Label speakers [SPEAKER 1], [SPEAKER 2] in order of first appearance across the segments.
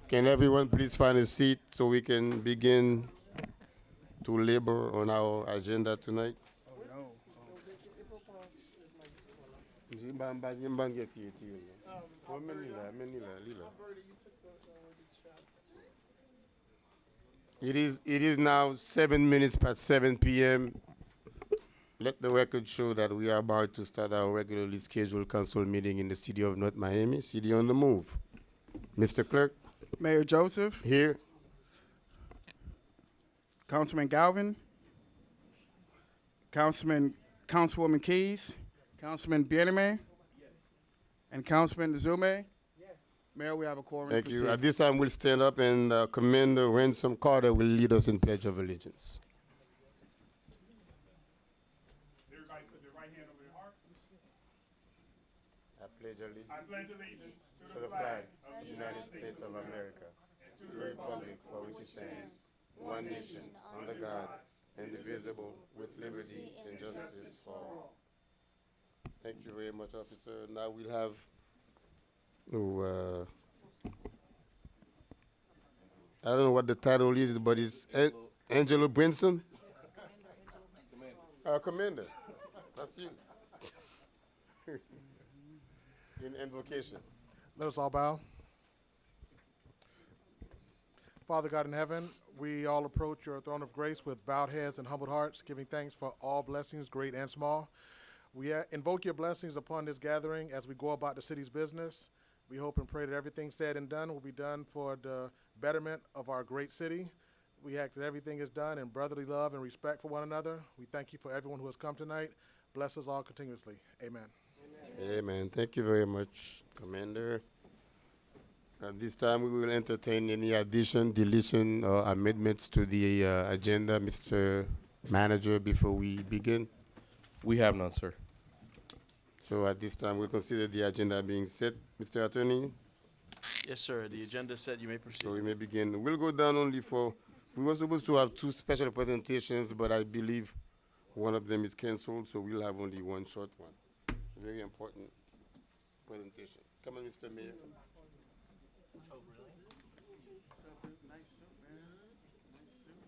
[SPEAKER 1] Can everyone please find a seat so we can begin to labor on our agenda tonight?
[SPEAKER 2] Oh no.
[SPEAKER 1] It is now 7 minutes past 7 p.m. Let the record show that we are about to start our regularly scheduled council meeting in the city of North Miami, city on the move. Mr. Clerk,
[SPEAKER 2] Mayor Joseph,
[SPEAKER 1] here.
[SPEAKER 2] Councilman Galvin, Councilwoman Keys, Councilman Bieneme, and Councilman Zume. Mayor, we have a quorum.
[SPEAKER 1] Thank you.
[SPEAKER 2] Proceed.
[SPEAKER 1] At this time, we'll stand up and Commander Ransom Carter will lead us in Pledge of Allegiance.
[SPEAKER 3] Everybody put their right hand over their heart.
[SPEAKER 1] I pledge allegiance
[SPEAKER 3] I pledge allegiance
[SPEAKER 1] to the flag of the United States of America, to the republic for which it stands, one nation, under God, indivisible, with liberty and justice for all. Thank you very much, officer. Now we'll have I don't know what the title is, but it's Angelo Brinson. Commander. That's you. In invocation.
[SPEAKER 4] Let us all bow. Father God in heaven, we all approach your throne of grace with bowed heads and humbled hearts, giving thanks for all blessings, great and small. We invoke your blessings upon this gathering as we go about the city's business. We hope and pray that everything said and done will be done for the betterment of our great city. We ask that everything is done in brotherly love and respect for one another. We thank you for everyone who has come tonight. Bless us all continuously. Amen.
[SPEAKER 1] Amen. Thank you very much, Commander. At this time, we will entertain any addition, deletion, or amendments to the agenda, Mr. Manager, before we begin.
[SPEAKER 5] We have none, sir.
[SPEAKER 1] So at this time, we'll consider the agenda being set. Mr. Attorney,
[SPEAKER 5] Yes, sir. The agenda is set. You may proceed.
[SPEAKER 1] so we may begin. We'll go down only for, we were supposed to have two special presentations, but I believe one of them is canceled, so we'll have only one short one. Very important presentation. Come on, Mr. Mayor.
[SPEAKER 2] Nice suit, man. Nice suit.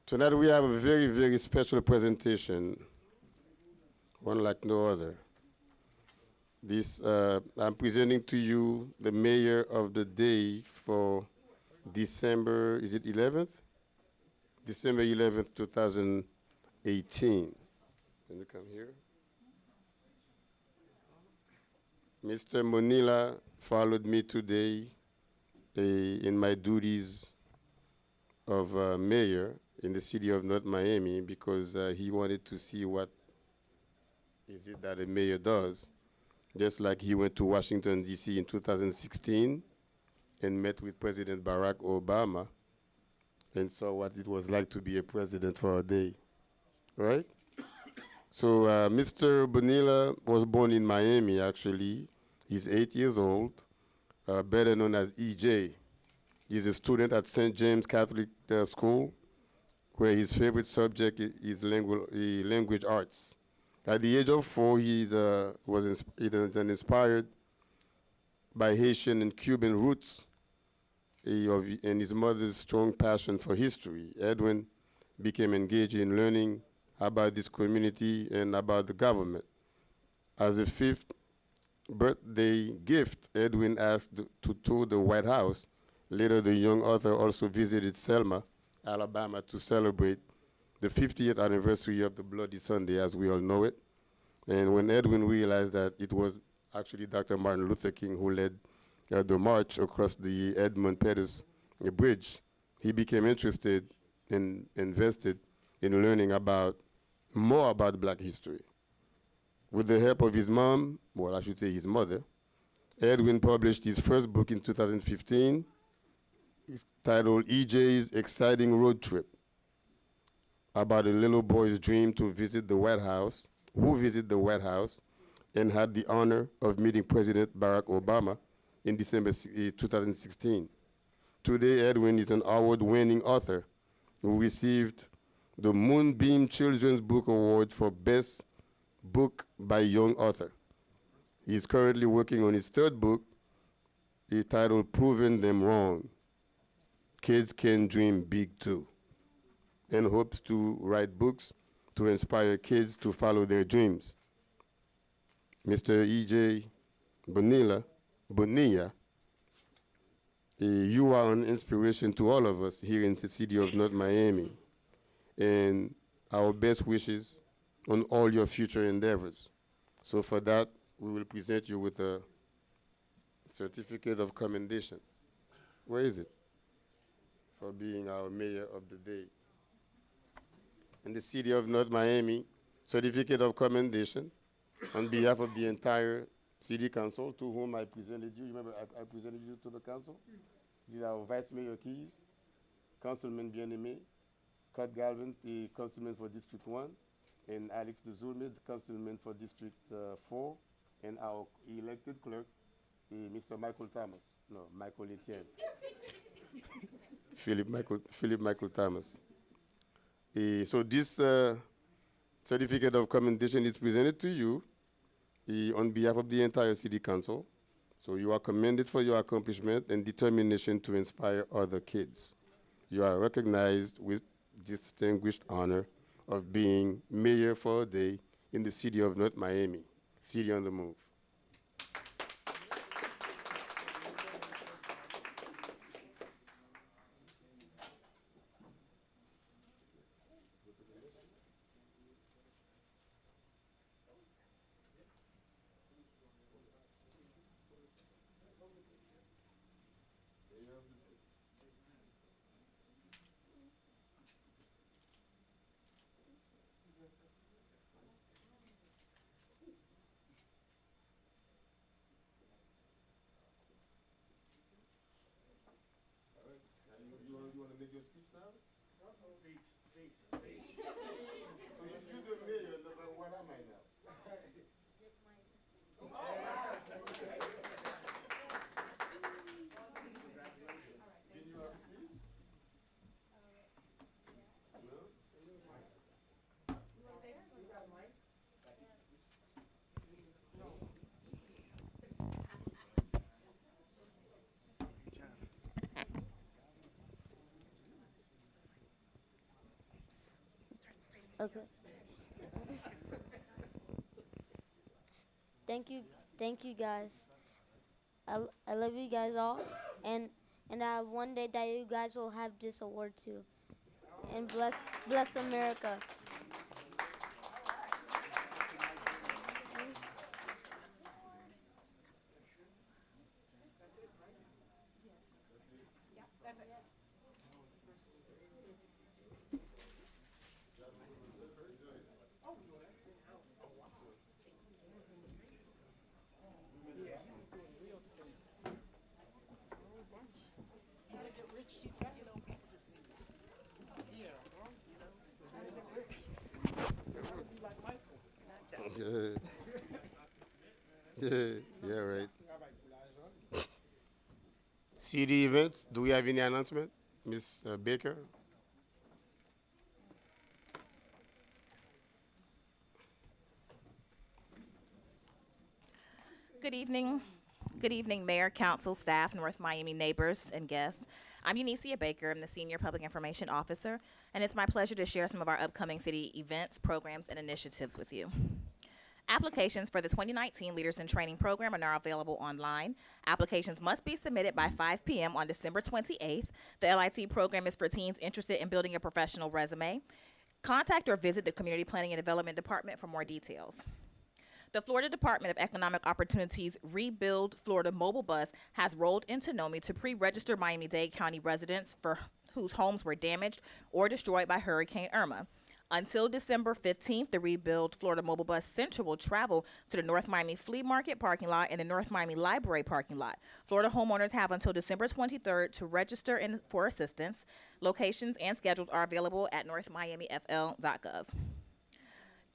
[SPEAKER 1] Tonight we have a very, very special presentation, one like no other. I'm presenting to you the mayor of the day for December, is it 11th? December 11th, 2018. Can you come here? Mr. Monila followed me today in my duties of mayor in the city of North Miami because he wanted to see what is it that a mayor does. Just like he went to Washington, D.C. in 2016 and met with President Barack Obama and saw what it was like to be a president for a day, right? So Mr. Bonilla was born in Miami, actually. He's 8 years old, better known as EJ. He's a student at St. James Catholic School, where his favorite subject is language arts. At the age of 4, he was inspired by Haitian and Cuban roots and his mother's strong passion for history. Edwin became engaged in learning about this community and about the government. As a 5th birthday gift, Edwin asked to tour the White House. Later, the young author also visited Selma, Alabama, to celebrate the 50th anniversary of the Bloody Sunday, as we all know it. And when Edwin realized that it was actually Dr. Martin Luther King who led the march across the Edmund Pettus Bridge, he became interested and invested in learning more about Black history. With the help of his mom, well, I should say his mother, Edwin published his first book in 2015, titled EJ's Exciting Road Trip, about a little boy's dream to visit the White House, who visited the White House and had the honor of meeting President Barack Obama in December 2016. Today, Edwin is an award-winning author who received the Moonbeam Children's Book Award for Best Book by Young Author. He is currently working on his third book, titled Proving Them Wrong. Kids Can Dream Big Too, and hopes to write books to inspire kids to follow their dreams. Mr. E.J. Bonilla, you are an inspiration to all of us here in the city of North Miami, and our best wishes on all your future endeavors. So for that, we will present you with a certificate of commendation. Where is it? For being our mayor of the day. In the city of North Miami, certificate of commendation on behalf of the entire city council to whom I presented you. Remember, I presented you to the council? These are Vice Mayor Keys, Councilman Bien-Aimé, Scott Galvin, the councilman for District 1, and Alex Dezulme, the councilman for District 4, and our elected clerk, Mr. Michael Thomas. No, Michael Etienne. Philip Michael Thomas. So this certificate of commendation is presented to you on behalf of the entire city council. So you are commended for your accomplishment and determination to inspire other kids. You are recognized with distinguished honor of being mayor for a day in the city of North Miami, City on the Move. You want to make your speech now? Speech. So if you're the mayor, what am I now? Did you have a speech? No?
[SPEAKER 6] Okay. Thank you guys. I love you guys all, and one day that you guys will have this award too, and bless America. Yeah, right. City events, do we have any announcement? Ms. Baker?
[SPEAKER 7] Good evening. Good evening, Mayor, Council, staff, North Miami neighbors, and guests. I'm Unicia Baker. I'm the Senior Public Information Officer, and it's my pleasure to share some of our upcoming city events, programs, and initiatives with you. Applications for the 2019 Leaders in Training program are now available online. Applications must be submitted by 5 p.m. on December 28th. The LIT program is for teens interested in building a professional resume. Contact or visit the Community Planning and Development Department for more details. The Florida Department of Economic Opportunities Rebuild Florida Mobile Bus has rolled into NOMI to pre-register Miami-Dade County residents for whose homes were damaged or destroyed by Hurricane Irma. Until December 15th, the Rebuild Florida Mobile Bus Center will travel to the North Miami Flea Market parking lot and the North Miami Library parking lot. Florida homeowners have until December 23rd to register for assistance. Locations and schedules are available at northmiamifl.gov.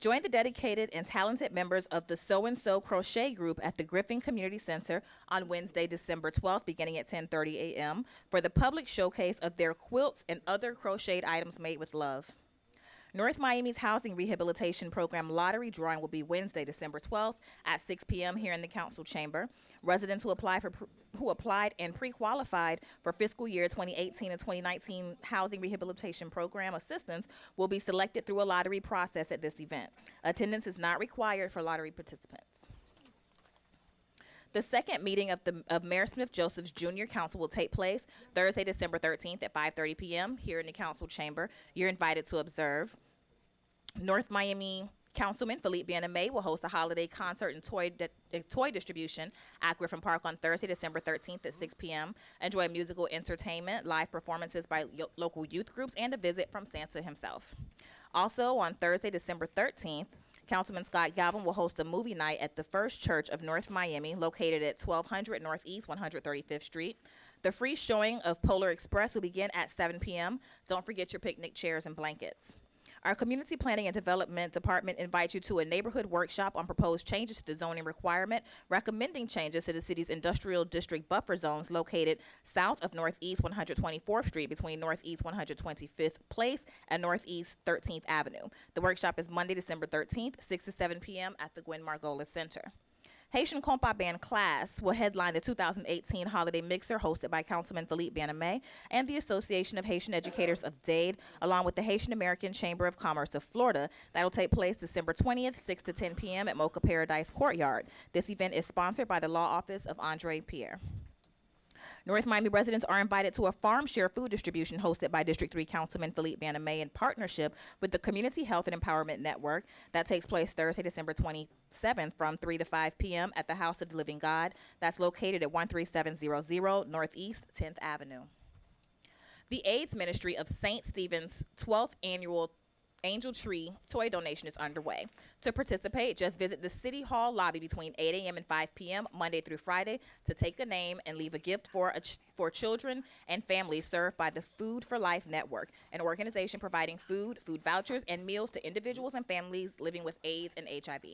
[SPEAKER 7] Join the dedicated and talented members of the So and So Crochet Group at the Griffin Community Center on Wednesday, December 12th, beginning at 10:30 a.m. for the public showcase of their quilts and other crocheted items made with love. North Miami's housing rehabilitation program lottery drawing will be Wednesday, December 12th at 6 p.m. here in the council chamber. Residents who applied and pre-qualified for fiscal year 2018 and 2019 housing rehabilitation program assistance will be selected through a lottery process at this event. Attendance is not required for lottery participants. The second meeting of Mayor Smith Joseph's Junior Council will take place Thursday, December 13th at 5:30 p.m. here in the council chamber. You're invited to observe. North Miami Councilman Philippe Bien-Aimé will host a holiday concert and toy distribution at Griffin Park on Thursday, December 13th at 6 p.m. Enjoy musical entertainment, live performances by local youth groups, and a visit from Santa himself. Also on Thursday, December 13th, Councilman Scott Galvin will host a movie night at the First Church of North Miami, located at 1200 Northeast 135th Street. The free showing of Polar Express will begin at 7 p.m. Don't forget your picnic chairs and blankets. Our Community Planning and Development Department invites you to a neighborhood workshop on proposed changes to the zoning requirement, recommending changes to the city's industrial district buffer zones located south of Northeast 124th Street between Northeast 125th Place and Northeast 13th Avenue. The workshop is Monday, December 13th, 6 to 7 p.m. at the Gwen Margolis Center. Haitian Compas Band Class will headline the 2018 Holiday Mixer hosted by Councilman Philippe Bien-Aimé and the Association of Haitian Educators of Dade, along with the Haitian American Chamber of Commerce of Florida. That will take place December 20th, 6 to 10 p.m. at Mocha Paradise Courtyard. This event is sponsored by the law office of Andre Pierre. North Miami residents are invited to a farm share food distribution hosted by District 3 Councilman Philippe Bien-Aimé in partnership with the Community Health and Empowerment Network. That takes place Thursday, December 27th from 3 to 5 p.m. at the House of the Living God. That's located at 13700 Northeast 10th Avenue. The AIDS Ministry of St. Stephen's 12th Annual Angel Tree toy donation is underway. To participate, just visit the City Hall lobby between 8 a.m. and 5 p.m. Monday through Friday to take a name and leave a gift for children and families served by the Food for Life Network, an organization providing food vouchers, and meals to individuals and families living with AIDS and HIV.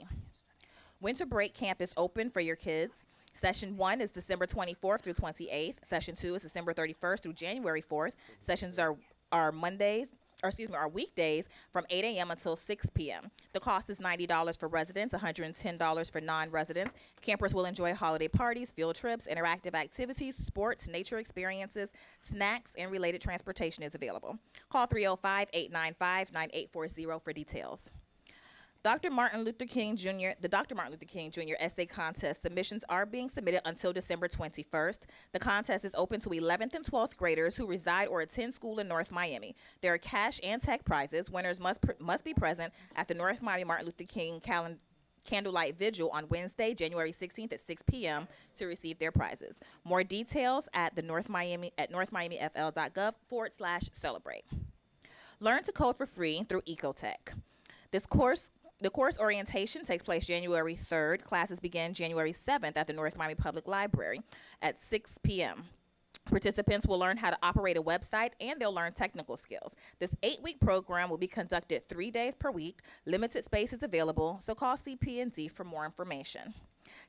[SPEAKER 7] Winter break camp is open for your kids. Session 1 is December 24th through 28th. Session 2 is December 31st through January 4th. Sessions are weekdays from 8 a.m. until 6 p.m. The cost is $90 for residents, $110 for non-residents. Campers will enjoy holiday parties, field trips, interactive activities, sports, nature experiences, snacks, and related transportation is available. Call 305-895-9840 for details. The Dr. Martin Luther King Jr. Essay Contest submissions are being submitted until December 21st. The contest is open to 11th and 12th graders who reside or attend school in North Miami. There are cash and tech prizes. Winners must be present at the North Miami Martin Luther King Candlelight Vigil on Wednesday, January 16th at 6 p.m. to receive their prizes. More details at northmiamifl.gov/celebrate. Learn to code for free through Ecotech. The course orientation takes place January 3rd. Classes begin January 7th at the North Miami Public Library at 6 p.m. Participants will learn how to operate a website, and they'll learn technical skills. This 8-week program will be conducted 3 days per week. Limited space is available, so call CP&D for more information.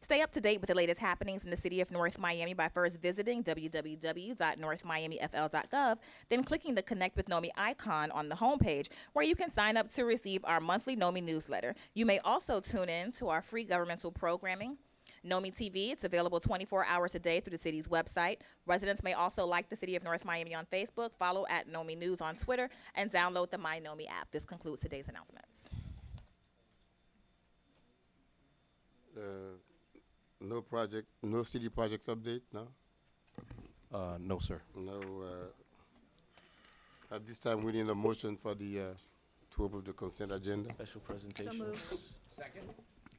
[SPEAKER 7] Stay up to date with the latest happenings in the city of North Miami by first visiting www.northmiamifl.gov, then clicking the Connect with NOMI icon on the homepage, where you can sign up to receive our monthly NOMI newsletter. You may also tune in to our free governmental programming. NOMI TV, it's available 24 hours a day through the city's website. Residents may also like the City of North Miami on Facebook, follow at NOMI News on Twitter, and download the My NOMI app. This concludes today's announcements.
[SPEAKER 1] No city projects update, no?
[SPEAKER 5] No, sir.
[SPEAKER 1] No. At this time, we need a motion for the to approve the consent agenda.
[SPEAKER 5] Special presentation.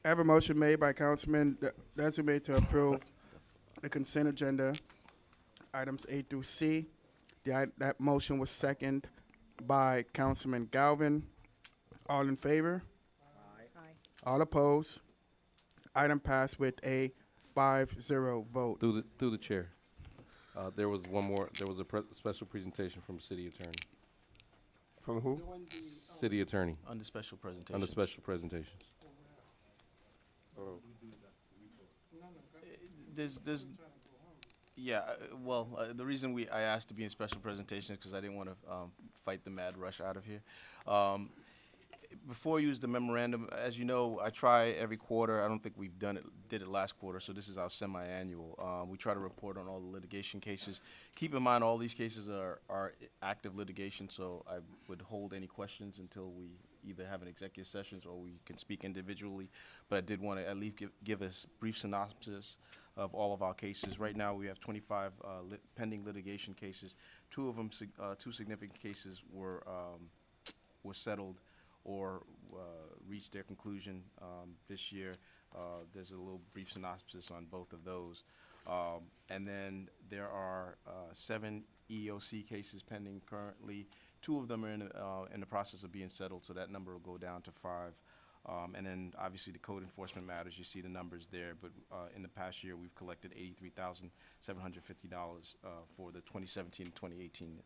[SPEAKER 2] I have a motion made by Councilman Desiree to approve the consent agenda, items A through C. That motion was seconded by Councilman Galvin. All in favor? All opposed? Item passed with a 5-0 vote.
[SPEAKER 5] Through the chair. There was one more, there was a special presentation from city attorney.
[SPEAKER 1] From who?
[SPEAKER 5] City attorney,
[SPEAKER 8] Under special presentation.
[SPEAKER 5] under special presentations.
[SPEAKER 1] Oh,
[SPEAKER 8] There's, yeah, well, the reason I asked to be in special presentation is because I didn't want to fight the mad rush out of here. Before you use the memorandum, as you know, I try every quarter. I don't think we've did it last quarter, so this is our semi-annual. We try to report on all the litigation cases. Keep in mind, all these cases are active litigation, so I would hold any questions until we either have an executive sessions or we can speak individually. But I did want to at least give a brief synopsis of all of our cases. Right now, we have 25 pending litigation cases. Two of them, two significant cases were settled or reached their conclusion this year. There's a little brief synopsis on both of those. And then there are 7 EEOC cases pending currently. 2 of them are in the process of being settled, so that number will go down to 5. And then obviously the code enforcement matters, you see the numbers there, but in the past year we've collected $83,750 for the 2017-2018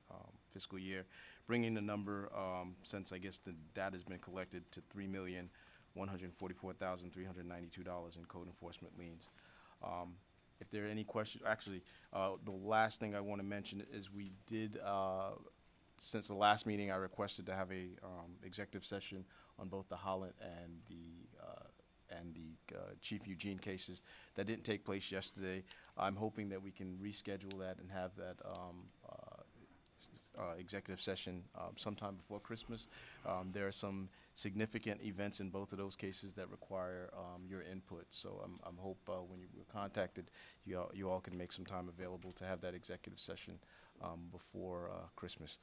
[SPEAKER 8] fiscal year, bringing the number, since I guess the data's been collected, to $3,144,392 in code enforcement liens. If there are any questions, actually, the last thing I want to mention is we did, since the last meeting, I requested to have a executive session on both the Holland and the Chief Eugene cases. That didn't take place yesterday. I'm hoping that we can reschedule that and have that executive session sometime before Christmas. There are some significant events in both of those cases that require your input. So I'm hope when you were contacted, you all can make some time available to have that executive session before Christmas.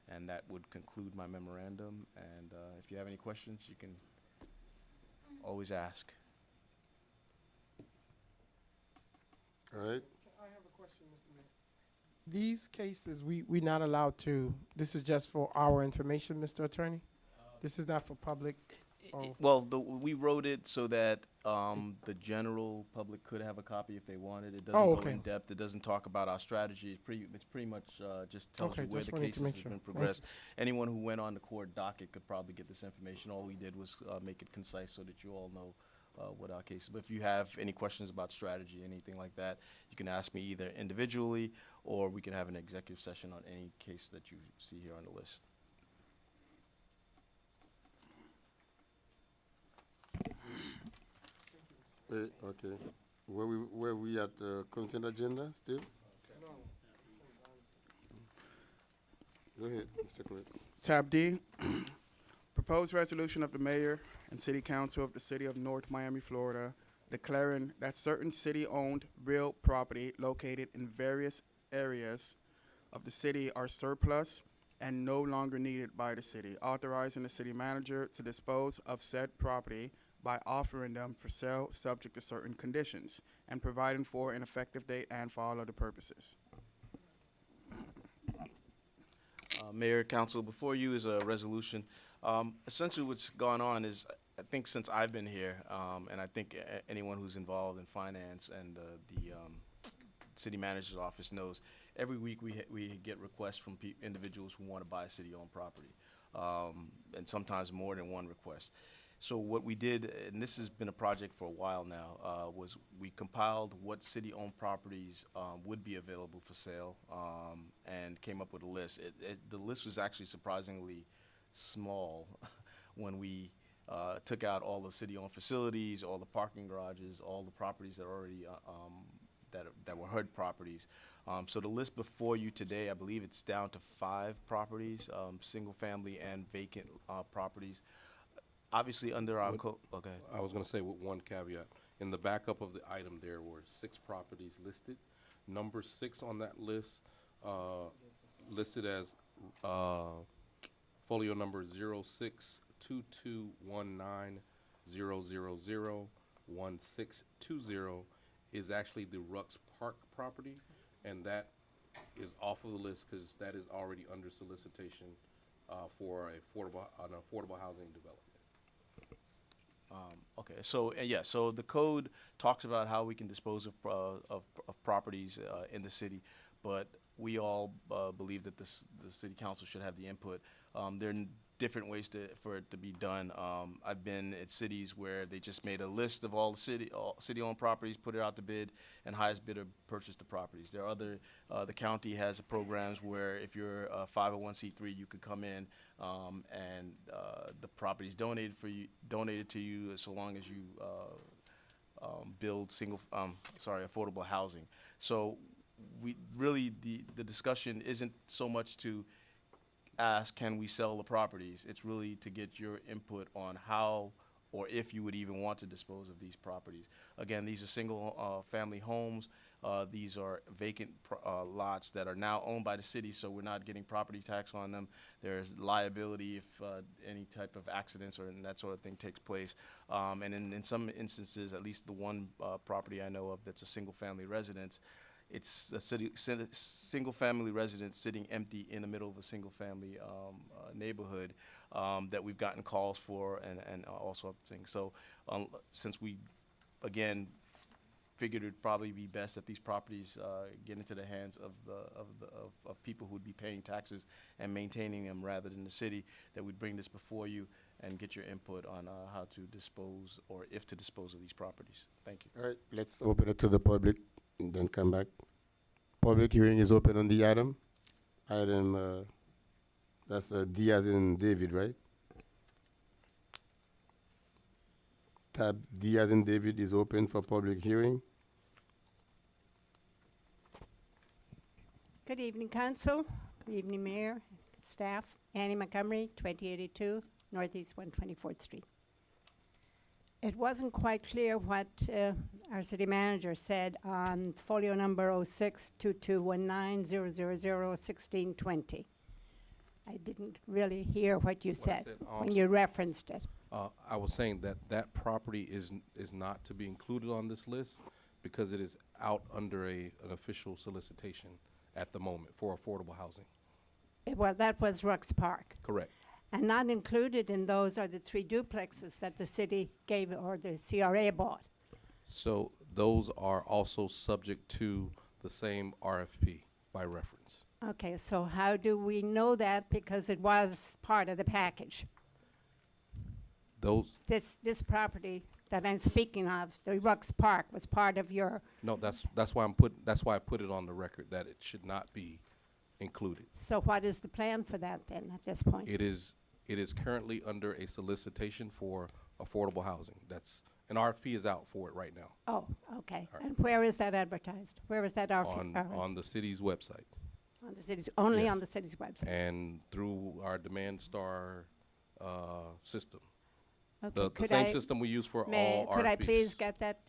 [SPEAKER 8] And that would conclude my memorandum. And if you have any questions, you can always ask.
[SPEAKER 1] all right.
[SPEAKER 4] I have a question, Mr. Mayor.
[SPEAKER 9] These cases, we're not allowed to, this is just for our information, Mr. Attorney? This is not for public? Oh.
[SPEAKER 8] Well, we wrote it so that the general public could have a copy if they wanted. It doesn't
[SPEAKER 9] Oh,
[SPEAKER 8] go
[SPEAKER 9] okay.
[SPEAKER 8] in depth. It doesn't talk about our strategy. It's pretty much just tells
[SPEAKER 9] Okay,
[SPEAKER 8] you where
[SPEAKER 9] just
[SPEAKER 8] the
[SPEAKER 9] wanted to
[SPEAKER 8] cases
[SPEAKER 9] make
[SPEAKER 8] have
[SPEAKER 9] sure.
[SPEAKER 8] been
[SPEAKER 9] Thank
[SPEAKER 8] progressed. Anyone who went on the court docket could probably get this information. All we did was make it concise so that you all know what our case is. But if you have any questions about strategy, anything like that, you can ask me either individually or we can have an executive session on any case that you see here on the list.
[SPEAKER 1] Wait, okay. Were we at the consent agenda still? Go ahead, Mr. Clerk.
[SPEAKER 2] Tab D, proposed resolution of the mayor and city council of the city of North Miami, Florida, declaring that certain city-owned real property located in various areas of the city are surplus and no longer needed by the city, authorizing the city manager to dispose of said property by offering them for sale subject to certain conditions, and providing for an effective date and for all other purposes.
[SPEAKER 8] Mayor, Council, before you is a resolution. Essentially what's gone on is, I think since I've been here, and I think anyone who's involved in finance and the city manager's office knows, every week we get requests from individuals who want to buy city-owned property, and sometimes more than one request. So what we did, and this has been a project for a while now, was we compiled what city-owned properties would be available for sale, and came up with a list. The list was actually surprisingly small when we took out all the city-owned facilities, all the parking garages, all the properties that are already that were HUD properties. So the list before you today, I believe it's down to 5 properties, single-family and vacant properties. Obviously, under our code, okay.
[SPEAKER 5] I was gonna say with one caveat. In the backup of the item, there were 6 properties listed. Number 6 on that list, listed as folio number 062219000160, is actually the Rux Park property, and that is off of the list because that is already under solicitation for an affordable housing development.
[SPEAKER 8] Okay, so, yeah, so the code talks about how we can dispose of properties in the city, but we all believe that the city council should have the input. There are different ways for it to be done. I've been at cities where they just made a list of all the city-owned properties, put it out to bid, and highest bidder purchased the properties. There are other, the county has programs where if you're a 501c3, you could come in and the property's donated to you so long as you build affordable housing. So we really, the discussion isn't so much to ask, can we sell the properties? It's really to get your input on how or if you would even want to dispose of these properties. Again, these are single family homes. These are vacant lots that are now owned by the city, so we're not getting property tax on them. There's liability if any type of accidents or that sort of thing takes place. And in some instances, at least the one property I know of that's a single family residence, it's a single-family residence sitting empty in the middle of a single-family neighborhood that we've gotten calls for and all sorts of things. So since we, again, figured it'd probably be best that these properties get into the hands of people who would be paying taxes and maintaining them rather than the city, that we'd bring this before you and get your input on how to dispose or if to dispose of these properties. Thank you.
[SPEAKER 1] All right, let's open it to the public and then come back. Public hearing is open on the item. That's D as in David, right? Tab D as in David is open for public hearing.
[SPEAKER 10] Good evening, Council. Good evening, Mayor, staff. Annie Montgomery, 2082 Northeast 124th Street. It wasn't quite clear what our city manager said on folio number 062219001620. I didn't really hear what you said when you referenced it.
[SPEAKER 5] I was saying that property is not to be included on this list because it is out under an official solicitation at the moment for affordable housing.
[SPEAKER 10] Well, that was Rux Park.
[SPEAKER 5] Correct.
[SPEAKER 10] And not included in those are the 3 duplexes that the city gave or the CRA bought.
[SPEAKER 5] So those are also subject to the same RFP by reference.
[SPEAKER 10] Okay, so how do we know that? Because it was part of the package. This property that I'm speaking of, the Rux Park, was part of your.
[SPEAKER 5] No, that's why I put it on the record that it should not be included.
[SPEAKER 10] So what is the plan for that then at this point?
[SPEAKER 5] It is currently under a solicitation for affordable housing. That's an RFP is out for it right now.
[SPEAKER 10] Oh, okay. Right. And where is that advertised? Where is that
[SPEAKER 5] on the city's website.
[SPEAKER 10] On the city's only
[SPEAKER 5] Yes.
[SPEAKER 10] on the city's website.
[SPEAKER 5] And through our Demand Star system.
[SPEAKER 10] Okay.
[SPEAKER 5] The same system we use for all RFPs.
[SPEAKER 10] Could I please get that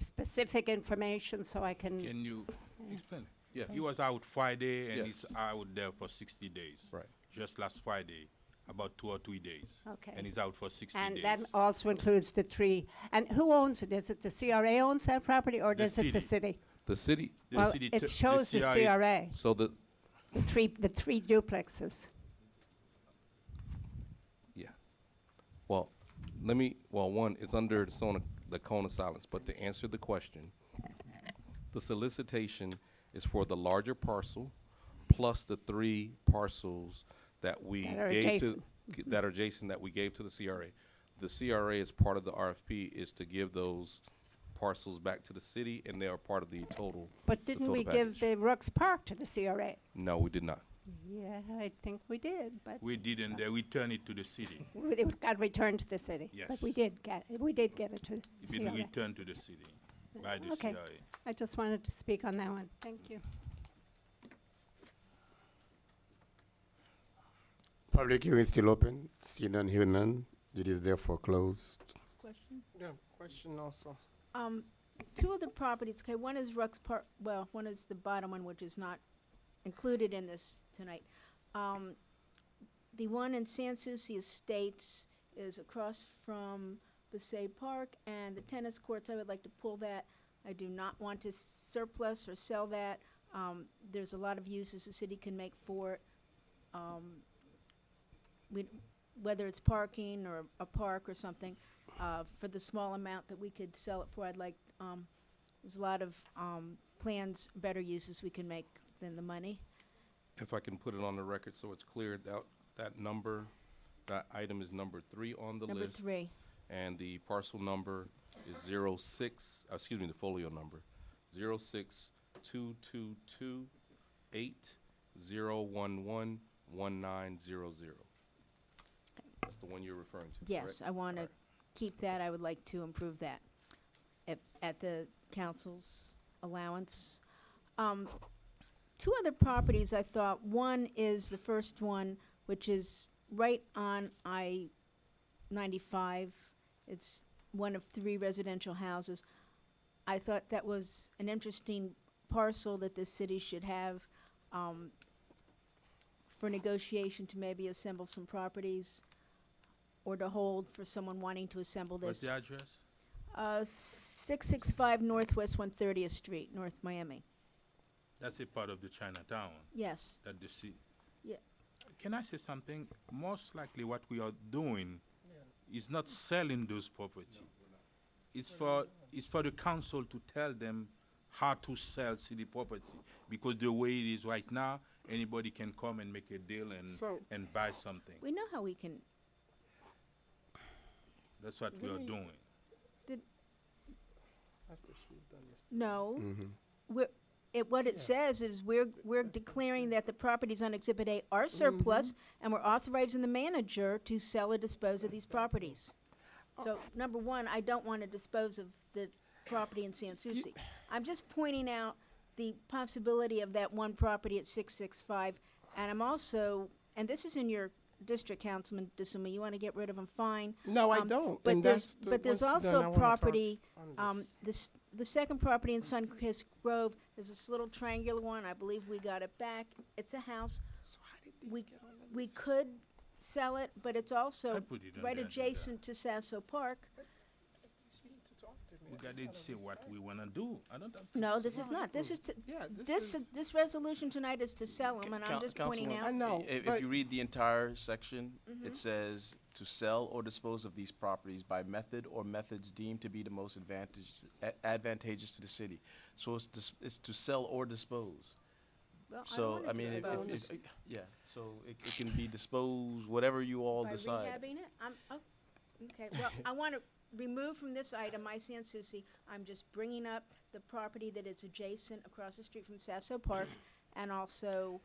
[SPEAKER 10] specific information so I can?
[SPEAKER 11] Can you explain?
[SPEAKER 5] Yes.
[SPEAKER 11] He was out Friday and
[SPEAKER 5] Yes.
[SPEAKER 11] he's out there for 60 days.
[SPEAKER 5] Right.
[SPEAKER 11] Just last Friday, about 2 or 3 days.
[SPEAKER 10] Okay.
[SPEAKER 11] And he's out for 60
[SPEAKER 10] and
[SPEAKER 11] days.
[SPEAKER 10] that also includes the 3. And who owns it? Is it the CRA owns that property or
[SPEAKER 11] The
[SPEAKER 10] does it the
[SPEAKER 11] city.
[SPEAKER 10] city?
[SPEAKER 5] The city.
[SPEAKER 10] Well, it shows the CRA.
[SPEAKER 5] So
[SPEAKER 10] The 3 duplexes.
[SPEAKER 5] yeah. Well, one, it's under the cone of silence. But to answer the question, the solicitation is for the larger parcel plus the 3 parcels that we that are adjacent that we gave to the CRA. The CRA, as part of the RFP, is to give those parcels back to the city, and they are part of the total.
[SPEAKER 10] But didn't we give the Rux Park to the CRA?
[SPEAKER 5] No, we did not.
[SPEAKER 10] Yeah, I think we did, but
[SPEAKER 11] We didn't. They returned it to the city.
[SPEAKER 10] it got returned to the city.
[SPEAKER 11] Yes.
[SPEAKER 10] But we did give it to the
[SPEAKER 11] It's been
[SPEAKER 10] CRA.
[SPEAKER 11] returned to the city by the
[SPEAKER 10] Okay.
[SPEAKER 11] CRA.
[SPEAKER 10] I just wanted to speak on that one. Thank you.
[SPEAKER 1] Public hearing is still open. See none, hear none. It is therefore closed.
[SPEAKER 9] Question? Yeah, question also.
[SPEAKER 12] 2 of the properties, okay, one is Rux Park, well, one is the bottom one, which is not included in this tonight. The one in San Souci Estates is across from Passaic Park, and the tennis courts, I would like to pull that. I do not want to surplus or sell that. There's a lot of uses the city can make for it. we, whether it's parking or a park or something, for the small amount that we could sell it for, I'd like, there's a lot of plans, better uses we can make than the money.
[SPEAKER 5] If I can put it on the record so it's clear, that number, that item is number 3 on the
[SPEAKER 12] Number
[SPEAKER 5] list.
[SPEAKER 12] 3.
[SPEAKER 5] And the parcel number is the folio number, 06222801111900. That's the one you're referring to,
[SPEAKER 12] Yes,
[SPEAKER 5] correct?
[SPEAKER 12] I want to
[SPEAKER 5] All right.
[SPEAKER 12] keep that. I would like to improve that at the council's allowance. 2 other properties I thought. One is the first one, which is right on I-95. It's one of 3 residential houses. I thought that was an interesting parcel that this city should have for negotiation to maybe assemble some properties or to hold for someone wanting to assemble
[SPEAKER 11] What's
[SPEAKER 12] this.
[SPEAKER 11] the address?
[SPEAKER 12] 665 Northwest 130th Street, North Miami.
[SPEAKER 11] That's a part of the Chinatown
[SPEAKER 12] Yes.
[SPEAKER 11] that the city.
[SPEAKER 12] Yeah.
[SPEAKER 11] Can I say something? Most likely what we are doing is not selling those property. It's for the council to tell them how to sell city property, because the way it is right now, anybody can come and make a deal and buy something.
[SPEAKER 12] We know how we can.
[SPEAKER 11] That's what we are doing.
[SPEAKER 12] No. What it says is we're declaring that the properties on Exhibit A are surplus, and we're authorizing the manager to sell or dispose of these properties. So, number one, I don't want to dispose of the property in San Souci. I'm just pointing out the possibility of that one property at 665, and I'm also, and this is in your district, Councilman DeSuma, you want to get rid of them, fine.
[SPEAKER 9] No, I don't.
[SPEAKER 12] But
[SPEAKER 9] And
[SPEAKER 12] there's,
[SPEAKER 9] that's the-
[SPEAKER 12] but there's
[SPEAKER 9] once done, I
[SPEAKER 12] also
[SPEAKER 9] wanna talk
[SPEAKER 12] property,
[SPEAKER 9] on this.
[SPEAKER 12] the second property in Suncrest Grove, there's this little triangular one, I believe we got it back. It's a house.
[SPEAKER 9] So how did these
[SPEAKER 12] We,
[SPEAKER 9] get on the
[SPEAKER 12] we
[SPEAKER 9] list?
[SPEAKER 12] could sell it, but it's
[SPEAKER 11] I
[SPEAKER 12] also
[SPEAKER 11] put it on
[SPEAKER 12] right
[SPEAKER 11] the agenda.
[SPEAKER 12] adjacent to Sasso Park.
[SPEAKER 9] You need to talk to me.
[SPEAKER 11] We got to see what we want to do. I don't have to
[SPEAKER 12] No, this is not, this is to,
[SPEAKER 9] Yeah,
[SPEAKER 12] this resolution tonight is to sell them, and I'm just pointing
[SPEAKER 8] Councilwoman,
[SPEAKER 12] out.
[SPEAKER 9] I know,
[SPEAKER 8] If
[SPEAKER 9] but-
[SPEAKER 8] you read the entire section, it says to sell or dispose of these properties by method or methods deemed to be the most advantageous to the city. So it's to sell or dispose.
[SPEAKER 12] Well,
[SPEAKER 8] So,
[SPEAKER 12] wanna
[SPEAKER 8] I mean,
[SPEAKER 12] dispose
[SPEAKER 8] yeah, so it can be disposed, whatever you all
[SPEAKER 12] by
[SPEAKER 8] decide.
[SPEAKER 12] rehabbing it. Okay, well, I want to remove from this item, my San Souci, I'm just bringing up the property that is adjacent across the street from Sasso Park, and also,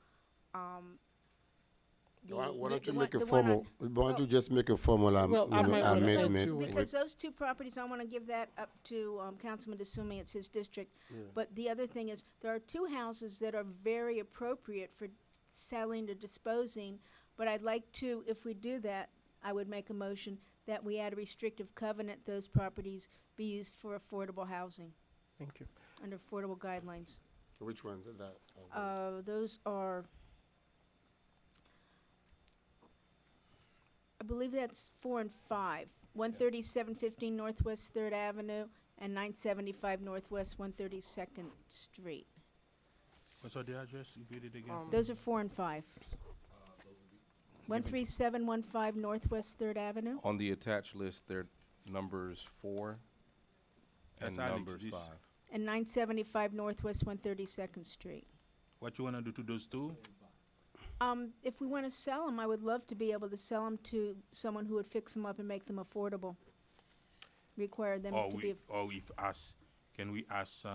[SPEAKER 1] Why don't you
[SPEAKER 12] the
[SPEAKER 1] make a
[SPEAKER 12] one- the one
[SPEAKER 1] formal,
[SPEAKER 12] on-
[SPEAKER 1] why don't you just make a formal
[SPEAKER 9] Well, I might wanna add
[SPEAKER 1] amendment?
[SPEAKER 9] to it.
[SPEAKER 12] Because those 2 properties, I want to give that up to Councilman DeSumi, it's his district. But the other thing is, there are 2 houses that are very appropriate for selling or disposing, but I'd like to, if we do that, I would make a motion that we add a restrictive covenant, those properties be used for affordable housing,
[SPEAKER 9] Thank you.
[SPEAKER 12] under affordable guidelines.
[SPEAKER 1] Which ones are that?
[SPEAKER 12] Those are, I believe that's 4 and 5. 13715 Northwest 3rd Avenue and 975 Northwest 132nd Street.
[SPEAKER 11] What's the address? Read it again.
[SPEAKER 12] Those are 4 and 5. 13715 Northwest 3rd Avenue.
[SPEAKER 5] On the attached list, there are numbers 4 and
[SPEAKER 11] That's Alex,
[SPEAKER 5] numbers
[SPEAKER 11] this-
[SPEAKER 5] 5.
[SPEAKER 12] And 975 Northwest 132nd Street.
[SPEAKER 11] What you want to do to those 2?
[SPEAKER 12] If we want to sell them, I would love to be able to sell them to someone who would fix them up and make them affordable. Require them
[SPEAKER 11] Or
[SPEAKER 12] to be,
[SPEAKER 11] can we ask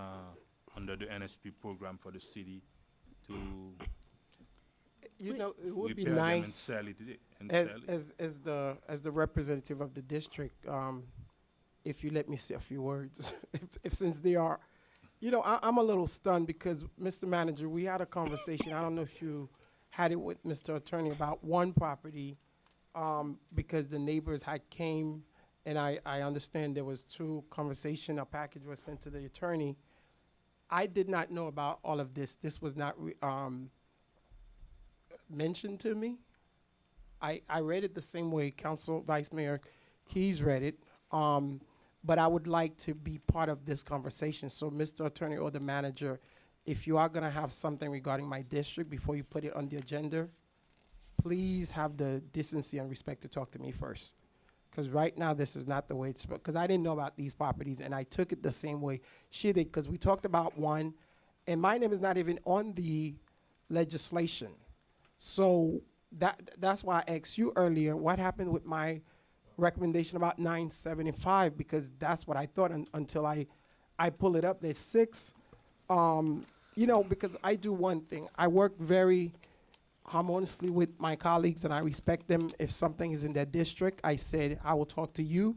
[SPEAKER 11] under the NSP program for the city to
[SPEAKER 9] You know, it would be
[SPEAKER 11] repair them and
[SPEAKER 9] nice
[SPEAKER 11] sell it?
[SPEAKER 9] as the representative of the district, if you let me say a few words, if since they are, you know, I'm a little stunned because, Mr. Manager, we had a conversation, I don't know if you had it with Mr. Attorney about one property, because the neighbors had came, and I understand there was 2 conversation, a package was sent to the attorney. I did not know about all of this. This was not mentioned to me. I read it the same way Council Vice Mayor Keys read it, but I would like to be part of this conversation. So, Mr. Attorney or the manager, if you are going to have something regarding my district before you put it on the agenda, please have the decency and respect to talk to me first. Because right now, this is not the way it's, because I didn't know about these properties, and I took it the same way she did, because we talked about one, and my name is not even on the legislation. So that's why I asked you earlier, what happened with my recommendation about 975, because that's what I thought until I pull it up. There's 6, you know, because I do one thing. I work very harmoniously with my colleagues, and I respect them. If something is in their district, I said I will talk to you,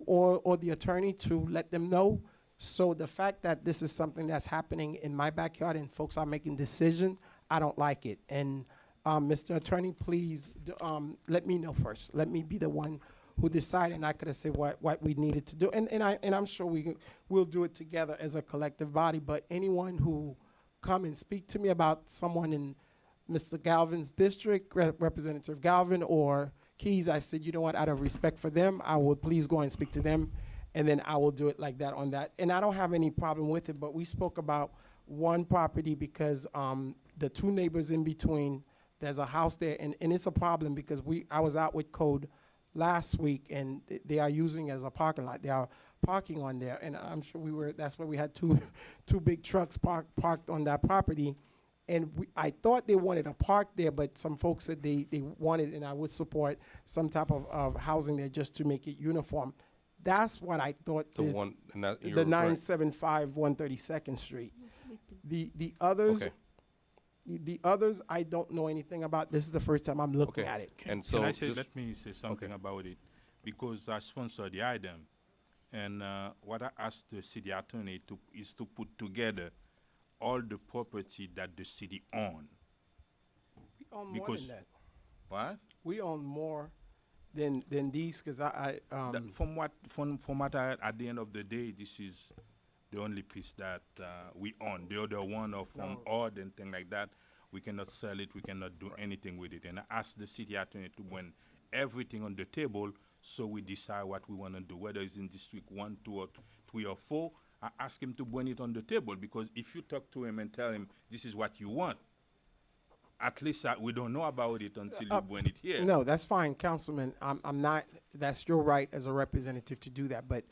[SPEAKER 9] or the attorney to let them know. So the fact that this is something that's happening in my backyard and folks are making decisions, I don't like it. And Mr. Attorney, please let me know first. Let me be the one who decided, and I could have said what we needed to do. And I'm sure we'll do it together as a collective body. But anyone who come and speak to me about someone in Mr. Galvin's district, Representative Galvin or Keys, I said, you know what, out of respect for them, I will please go and speak to them, and then I will do it like that on that. And I don't have any problem with it, but we spoke about one property because the 2 neighbors in between, there's a house there, and it's a problem because I was out with code last week, and they are using it as a parking lot. They are parking on there, and I'm sure that's where we had two big trucks parked on that property. And I thought they wanted a park there, but some folks said they wanted, and I would support some type of housing there just to make it uniform. That's what I thought
[SPEAKER 5] The
[SPEAKER 9] this,
[SPEAKER 5] one, and that you're
[SPEAKER 9] the
[SPEAKER 5] referring-
[SPEAKER 9] 975 132nd Street. The others,
[SPEAKER 5] Okay.
[SPEAKER 9] the others, I don't know anything about. This is the first time I'm looking
[SPEAKER 5] Okay.
[SPEAKER 9] at it.
[SPEAKER 5] And
[SPEAKER 11] Can I
[SPEAKER 5] so
[SPEAKER 11] say,
[SPEAKER 5] just-
[SPEAKER 11] let me say something
[SPEAKER 5] Okay.
[SPEAKER 11] about it, because I sponsor the item, and what I asked the city attorney is to put together all the property that the city own.
[SPEAKER 9] We own more
[SPEAKER 11] Because-
[SPEAKER 9] than that.
[SPEAKER 11] What?
[SPEAKER 9] We own more than these, because
[SPEAKER 11] From what at the end of the day, this is the only piece that we own. The other one are from
[SPEAKER 9] No.
[SPEAKER 11] odd and things like that. We cannot sell it. We cannot do anything with it. And I asked the city attorney to bring everything on the table so we decide what we want to do, whether it's in District 1, 2, or 3, or 4. I asked him to bring it on the table, because if you talk to him and tell him this is what you want, at least we don't know about it until you bring it here.
[SPEAKER 9] No, that's fine, Councilman. I'm not, that's your right as a representative to do that, but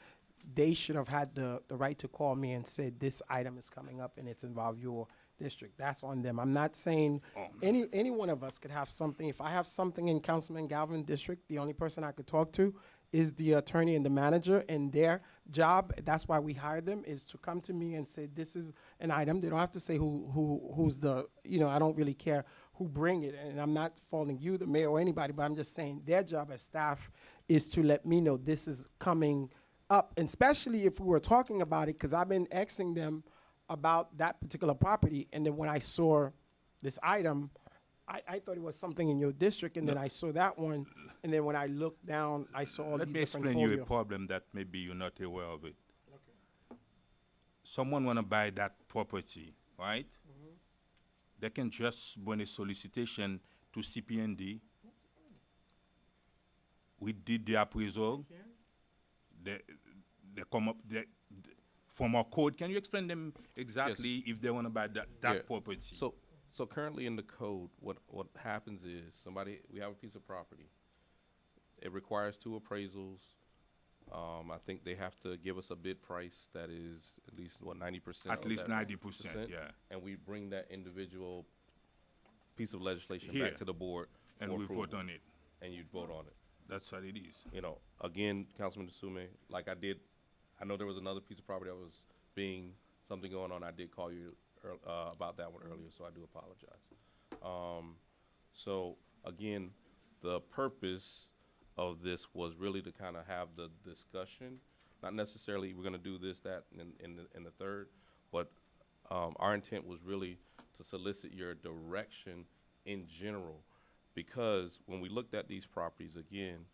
[SPEAKER 9] they should have had the right to call me and said, this item is coming up and it's involved your district. That's on them. I'm not saying any one of us could have something. If I have something in Councilman Galvin district, the only person I could talk to is the attorney and the manager, and their job, that's why we hired them, is to come to me and say, this is an item. They don't have to say who's the, you know, I don't really care who bring it, and I'm not faulting you, the mayor, or anybody, but I'm just saying their job as staff is to let me know this is coming up, and especially if we were talking about it, because I've been asking them about that particular property, and then when I saw this item, I thought it was something in your district, and then I saw that one, and then when I looked down, I saw all
[SPEAKER 11] Let
[SPEAKER 9] the
[SPEAKER 11] me
[SPEAKER 9] different
[SPEAKER 11] explain you a
[SPEAKER 9] folio.
[SPEAKER 11] problem that maybe you're not aware of it. Someone want to buy that property, right? They can just bring a solicitation to CPND. We did the appraisal. They come up from our code. Can you explain them exactly if they want to buy that
[SPEAKER 5] Yeah.
[SPEAKER 11] property?
[SPEAKER 5] So currently in the code, what happens is we have a piece of property. It requires 2 appraisals. I think they have to give us a bid price that is at least 90%.
[SPEAKER 11] At least 90%, yeah.
[SPEAKER 5] And we bring that individual piece of legislation
[SPEAKER 11] Here.
[SPEAKER 5] back to the board
[SPEAKER 11] And
[SPEAKER 5] for
[SPEAKER 11] we
[SPEAKER 5] approval.
[SPEAKER 11] vote on it.
[SPEAKER 5] And you'd vote on it.
[SPEAKER 11] That's what it is.
[SPEAKER 5] You know, again, Councilman Sume, like I know there was another piece of property that was something going on. I did call you about that one earlier, so I do apologize. So again, the purpose of this was really to kind of have the discussion, not necessarily we're going to do this, that, in the third, but our intent was really to solicit your direction in general, because when we looked at these properties, again,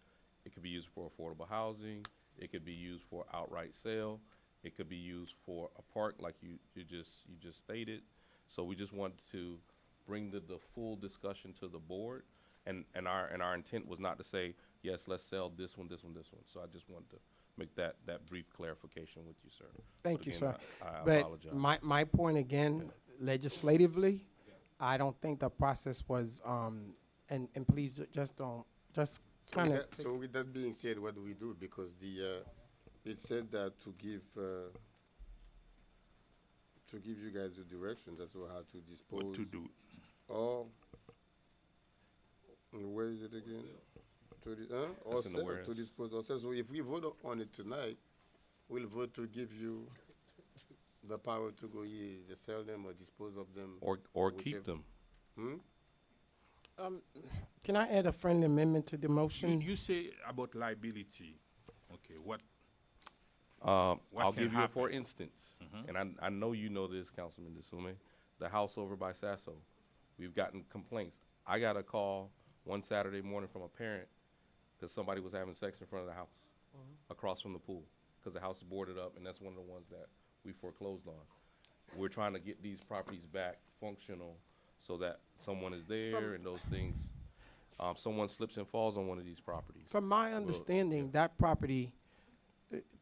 [SPEAKER 5] it could be used for affordable housing, it could be used for outright sale, it could be used for a park like you just stated. So we just wanted to bring the full discussion to the board, and our intent was not to say, yes, let's sell this one. So I just wanted to make that brief clarification with you, sir.
[SPEAKER 9] Thank
[SPEAKER 5] But
[SPEAKER 9] you,
[SPEAKER 5] again,
[SPEAKER 9] sir.
[SPEAKER 5] I
[SPEAKER 9] But
[SPEAKER 5] apologize.
[SPEAKER 9] my point again, legislatively, I don't think the process was and please just don't, just kind of.
[SPEAKER 1] So with that being said, what do we do? Because it said that to give you guys the directions as to how to dispose.
[SPEAKER 11] What to do?
[SPEAKER 1] Or where is it again? To or
[SPEAKER 5] That's in the
[SPEAKER 1] sell,
[SPEAKER 5] whereas.
[SPEAKER 1] to dispose or sell. So if we vote on it tonight, we'll vote to give you the power to go either sell them or dispose of them.
[SPEAKER 5] Or keep
[SPEAKER 1] whichever.
[SPEAKER 5] them.
[SPEAKER 9] Can I add a friendly amendment to the
[SPEAKER 11] You,
[SPEAKER 9] motion?
[SPEAKER 11] you say about liability. Okay, what?
[SPEAKER 5] I'll
[SPEAKER 11] can
[SPEAKER 5] give you a for
[SPEAKER 11] happen?
[SPEAKER 5] instance, and I know you know this, Councilman DeSume, the house over by Sasso. We've gotten complaints. I got a call one Saturday morning from a parent because somebody was having sex in front of the house across from the pool because the house is boarded up, and that's one of the ones that we foreclosed on. We're trying to get these properties back functional so that someone is there and those things. Someone slips and falls on one of these properties.
[SPEAKER 9] From my understanding, that property,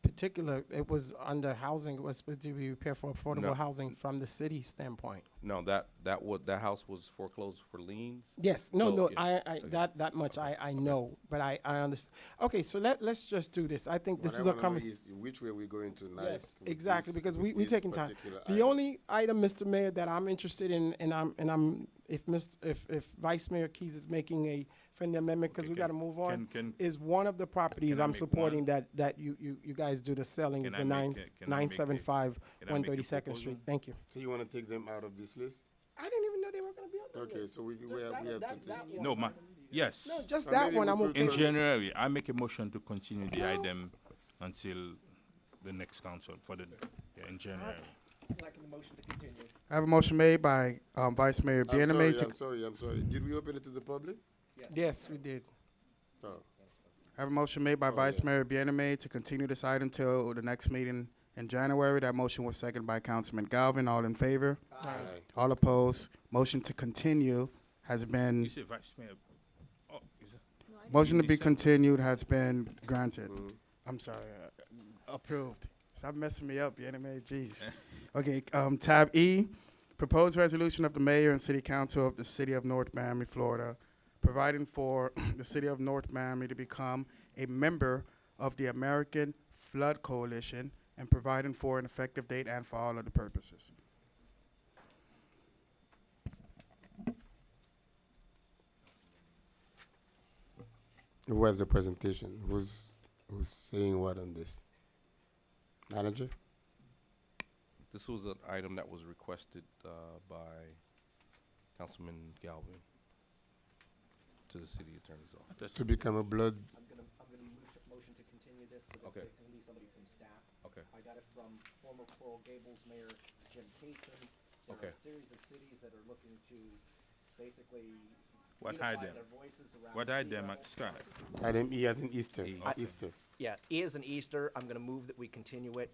[SPEAKER 9] particular, it was under housing, it was supposed to be repaired for affordable
[SPEAKER 5] No.
[SPEAKER 9] housing from the city standpoint.
[SPEAKER 5] No, that house was foreclosed for liens.
[SPEAKER 9] Yes,
[SPEAKER 5] So, yeah,
[SPEAKER 9] I
[SPEAKER 5] okay.
[SPEAKER 9] that much I know, but I understand. Okay, so let's just do this. I think this
[SPEAKER 1] What
[SPEAKER 9] is
[SPEAKER 1] I
[SPEAKER 9] a
[SPEAKER 1] wanna know
[SPEAKER 9] conversation.
[SPEAKER 1] is which way we're going tonight.
[SPEAKER 9] Yes,
[SPEAKER 1] with
[SPEAKER 9] exactly,
[SPEAKER 1] this-
[SPEAKER 9] because
[SPEAKER 1] with
[SPEAKER 9] we
[SPEAKER 1] this
[SPEAKER 9] taking time.
[SPEAKER 1] particular
[SPEAKER 9] The
[SPEAKER 1] item.
[SPEAKER 9] only item, Mr. Mayor, that I'm interested in, and I'm if Vice Mayor Keys is making a friendly amendment, because
[SPEAKER 11] Okay,
[SPEAKER 9] we got to move on,
[SPEAKER 11] can-
[SPEAKER 9] is one of the properties
[SPEAKER 11] can I
[SPEAKER 9] I'm
[SPEAKER 11] make
[SPEAKER 9] supporting
[SPEAKER 11] one?
[SPEAKER 9] that you guys do the selling is
[SPEAKER 11] Can
[SPEAKER 9] the
[SPEAKER 11] I make a- can I make a-
[SPEAKER 9] 975
[SPEAKER 11] can I make a
[SPEAKER 9] 132nd Street.
[SPEAKER 11] proposal?
[SPEAKER 9] Thank you.
[SPEAKER 1] So you want to take them out of this list?
[SPEAKER 9] I didn't even know they were going to be on the
[SPEAKER 1] Okay,
[SPEAKER 9] list.
[SPEAKER 1] so we
[SPEAKER 9] Just
[SPEAKER 1] have
[SPEAKER 9] that
[SPEAKER 1] to.
[SPEAKER 9] one.
[SPEAKER 11] No, yes.
[SPEAKER 9] No, just
[SPEAKER 1] Or
[SPEAKER 9] that
[SPEAKER 1] maybe
[SPEAKER 9] one.
[SPEAKER 1] we
[SPEAKER 9] I'm
[SPEAKER 1] could
[SPEAKER 9] okay.
[SPEAKER 11] In
[SPEAKER 1] put-
[SPEAKER 11] January, I make a motion to continue the item until the next council in January.
[SPEAKER 2] I have a motion made by Vice Mayor Bieneme to
[SPEAKER 1] I'm sorry. Did we open it to the public?
[SPEAKER 9] Yes, we did.
[SPEAKER 1] Oh.
[SPEAKER 2] I have a motion made by Vice
[SPEAKER 1] yeah.
[SPEAKER 2] Mayor Bieneme to continue this item till the next meeting in January. That motion was seconded by Councilman Galvin. All in favor?
[SPEAKER 1] Aye.
[SPEAKER 2] All opposed? Motion to continue has been,
[SPEAKER 11] You say Vice Mayor. Oh, is it?
[SPEAKER 2] motion to be
[SPEAKER 11] December.
[SPEAKER 2] continued has been granted. I'm sorry, approved. Stop messing me up, Bieneme, jeez. Okay, tab E, proposed resolution of the mayor and city council of the city of North Miami, Florida, providing for the city of North Miami to become a member of the American Flood Coalition and providing for an effective date and for all of the purposes.
[SPEAKER 1] Who has the presentation? Who's saying what on this? Manager?
[SPEAKER 5] This was an item that was requested by Councilman Galvin to the city attorney's office.
[SPEAKER 1] To become a blood.
[SPEAKER 13] I'm gonna motion to continue this. So that
[SPEAKER 5] Okay.
[SPEAKER 13] it can be somebody from staff.
[SPEAKER 5] Okay.
[SPEAKER 13] I got it from former Coral Gables Mayor Jim Kaysen. There are
[SPEAKER 5] Okay.
[SPEAKER 13] a series of cities that are looking to basically
[SPEAKER 11] What
[SPEAKER 13] unify
[SPEAKER 11] item?
[SPEAKER 13] their voices around
[SPEAKER 11] What
[SPEAKER 13] sea
[SPEAKER 11] item,
[SPEAKER 13] level.
[SPEAKER 11] Scott?
[SPEAKER 1] Item E as in Easter.
[SPEAKER 5] E.
[SPEAKER 1] Easter.
[SPEAKER 13] Yeah, E is an Easter. I'm gonna move that we continue it.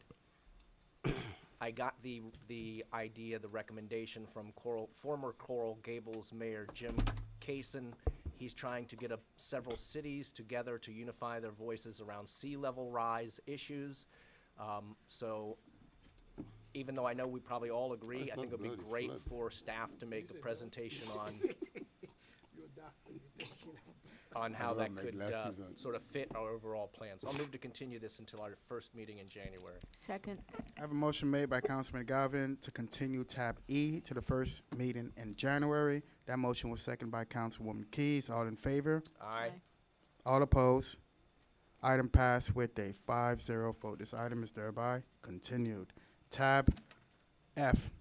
[SPEAKER 13] I got the idea, the recommendation from former Coral Gables Mayor Jim Kaysen. He's trying to get several cities together to unify their voices around sea level rise issues. So even though I know we probably all agree,
[SPEAKER 1] It's
[SPEAKER 13] I think
[SPEAKER 1] not
[SPEAKER 13] it would be
[SPEAKER 1] blood, it's
[SPEAKER 13] great
[SPEAKER 1] flood.
[SPEAKER 13] for staff to make a presentation on how
[SPEAKER 1] have
[SPEAKER 13] that
[SPEAKER 1] my
[SPEAKER 13] could
[SPEAKER 1] glasses on.
[SPEAKER 13] sort of fit our overall plan. So I'll move to continue this until our first meeting in January.
[SPEAKER 12] Second.
[SPEAKER 2] I have a motion made by Councilman Galvin to continue tab E to the first meeting in January. That motion was seconded by Councilwoman Keys. All in favor?
[SPEAKER 13] Aye.
[SPEAKER 2] All opposed? Item passed with a 5-0 vote. This item is thereby continued. Tab F,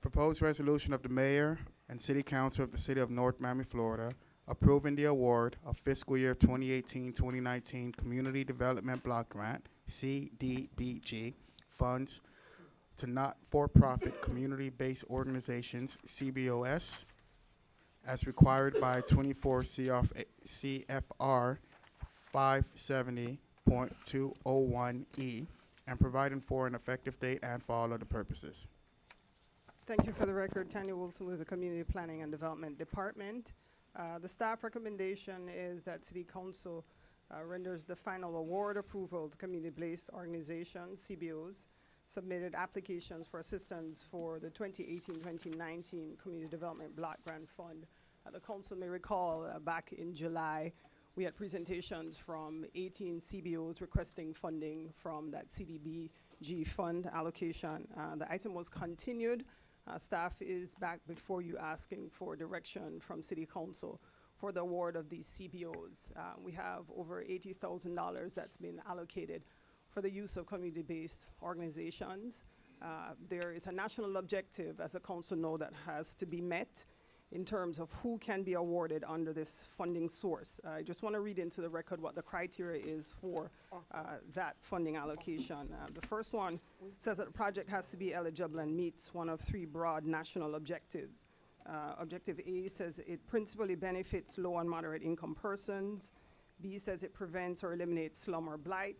[SPEAKER 2] proposed resolution of the mayor and city council of the city of North Miami, Florida, approving the award of fiscal year 2018-2019 Community Development Block Grant, CDBG, funds to not-for-profit community-based organizations, CBOS, as required by 24 CFR 570.201E, and providing for an effective date and for all other purposes.
[SPEAKER 14] Thank you. For the record, Tanya Wilson with the Community Planning and Development Department. The staff recommendation is that City Council renders the final award approval to community-based organizations, CBOs, submitted applications for assistance for the 2018-2019 Community Development Block Grant Fund The council may recall back in July, we had presentations from 18 CBOs requesting funding from that CDBG fund allocation. The item was continued. Staff is back before you asking for direction from City Council for the award of these CBOs. We have over $80,000 that's been allocated for the use of community-based organizations. There is a national objective, as the council know, that has to be met in terms of who can be awarded under this funding source. I just want to read into the record what the criteria is for that funding allocation. The first one says that the project has to be eligible and meets one of 3 broad national objectives. Objective A says it principally benefits low and moderate income persons. B says it prevents or eliminates slum or blight.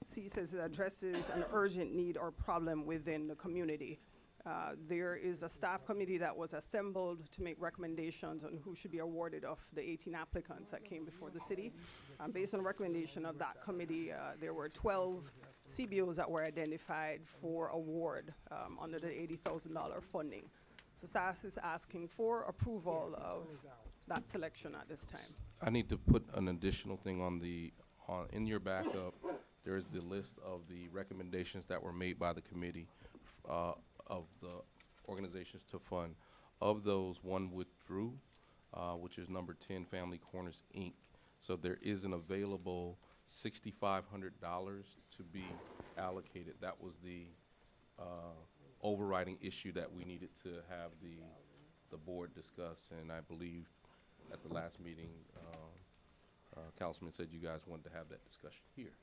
[SPEAKER 14] C says it addresses an urgent need or problem within the community. There is a staff committee that was assembled to make recommendations on who should be awarded of the 18 applicants that came before the city. Based on the recommendation of that committee, there were 12 CBOs that were identified for award under the $80,000 funding. So staff is asking for approval of that selection at this time.
[SPEAKER 5] I need to put an additional thing in your backup. There is the list of the recommendations that were made by the committee of the organizations to fund. Of those, 1 withdrew, which is number 10, Family Corners, Inc. So there is an available $6,500 to be allocated. That was the overriding issue that we needed to have the board discuss, and I believe at the last meeting, Councilman said you guys wanted to have that discussion here.